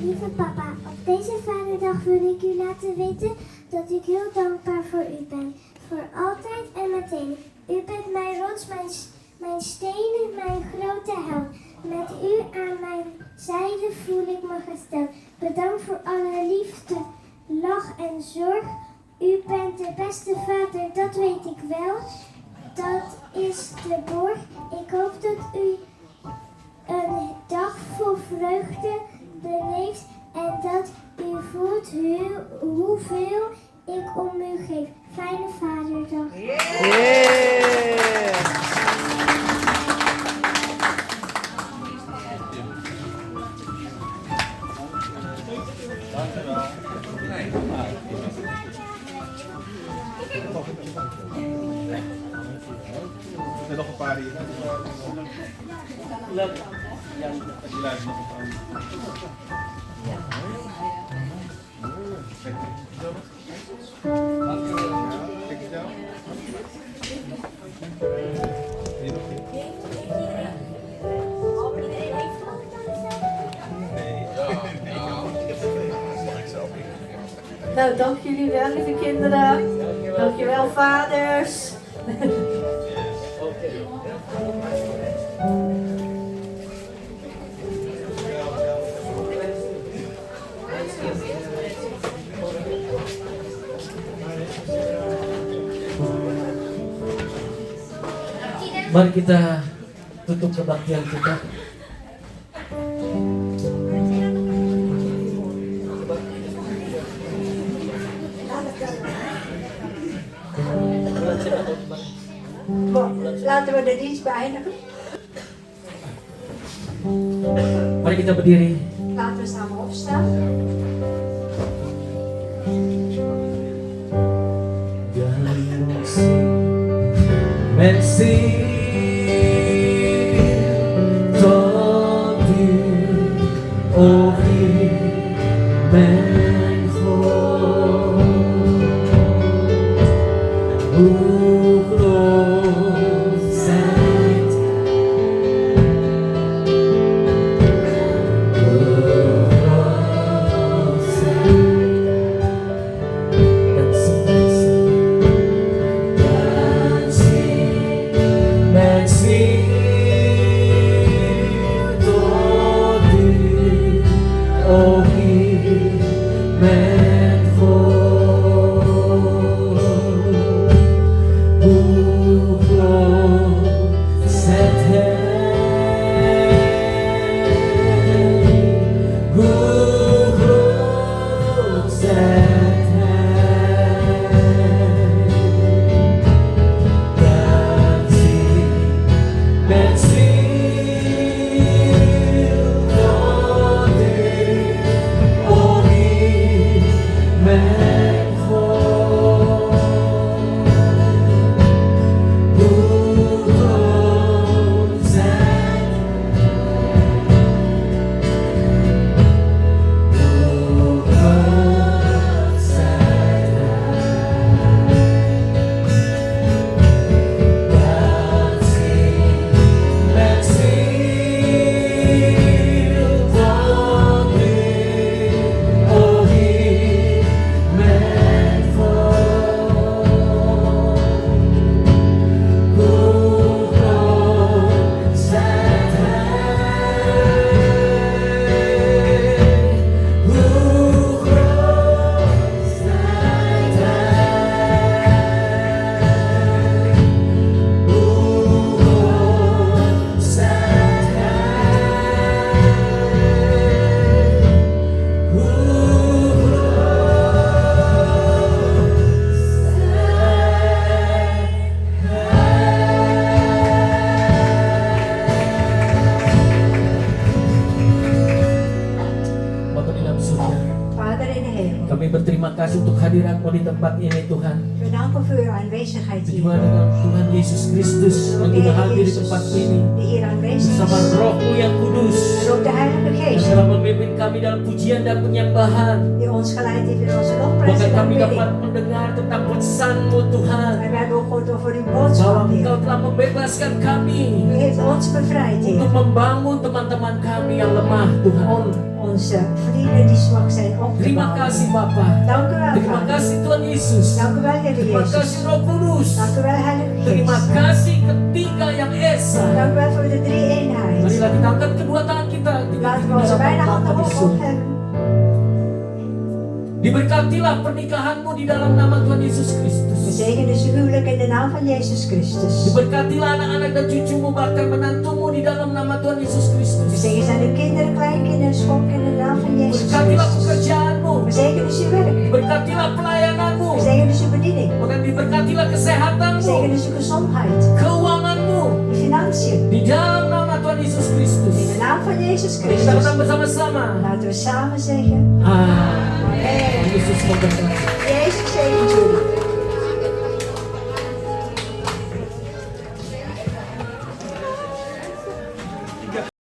Lieve papa, op deze Vaderdag wil ik u laten weten dat ik heel dankbaar voor u ben. Voor altijd en meteen. U bent mijn rots, mijn steen, mijn grote held. Met u aan mijn zijde voel ik me gesteld. Bedankt voor alle liefde, lach en zorg. U bent de beste vader, dat weet ik wel. Dat is de borg. Ik hoop dat u een dag vol vreugde beleeft en dat u voelt hoeveel ik om u geef. Fijne Vaderdag. Er nog een paar hier. Leuk. Die luistert nog een Kijk eens nou. Nou, dank jullie wel, lieve kinderen. Dankjewel, vaders. Mari kita tutup kebaktian kita. Laten we de dienst beëindigen. Mari kita berdiri. Laten we samen opstaan. Merci tot u, o Heer, mijn God. Hoe groot zijt hoe groot zijt. Dat zie oh himmelhoog. Hoe groot zet hij, hoe groot zet hij. Dat zie met ziel tot ik, oh himmelhoog. Hoe groot zet hoe groot zet dat zie met ziel tot ik, oh himmelhoog. Hoe groot zet hij, hoe groot zet hij, hoe groot zet hij, hoe Bapa di dalam surga, Vader in de hemel, kami berterima kasih untuk hadirat-Mu di tempat ini Tuhan. we danken voor uw aanwezigheid Di hier. mana dengan Tuhan Yesus Kristus yang juga hadir di tempat ini Die hier aanwezig bersama is. Roh-Mu yang kudus En ook de Heilige yang Geest, telah memimpin kami dalam pujian dan penyembahan. die ons geleid heeft in onze lofprijs Maka en kami dapat aanbidding. mendengar tentang pesan-Mu Tuhan, En we hebben ook gehoord over uw bahwa boodschap, Engkau Heer. telah membebaskan kami U heeft ons bevrijd, untuk Heer. membangun teman-teman kami yang lemah Tuhan. Om onze vrienden die zwak zijn op te Terima bouwen. kasih Bapa. Dank u wel, Terima Vader. kasih Tuhan Yesus. Dank u wel, Heer Terima Jezus. kasih Roh Kudus. Dank u wel, Heilige Terima Geest. kasih ketiga yang esa. Dank u wel voor de drie-eenheid. Marilah kita angkat kedua tangan kita. Laten we onze beide handen Bapa di hoog surga. opheffen. Diberkatilah pernikahanmu di dalam nama Tuhan Yesus Kristus. We zegenen ze huwelijk in de naam van Jezus Christus. Diberkatilah anak-anak dan cucumu bahkan menantumu di dalam nama Tuhan Yesus We Kristus. zegenen zijn de kinderen, kleinkinderen, schonken in de naam van Jezus Berkatilah Christus. pekerjaanmu. We zegenen ze werk. Berkatilah pelayananmu. We zegenen ze bediening. Bahkan diberkatilah We kesehatanmu, zegenen ze gezondheid. keuanganmu De financiën. di dalam nama Tuhan Yesus Kristus. In de naam van Jezus Mari kita Christus. datang bersama-sama. Laten we samen zeggen. Amin. Yesus memberkati. Jezus zegent jullie.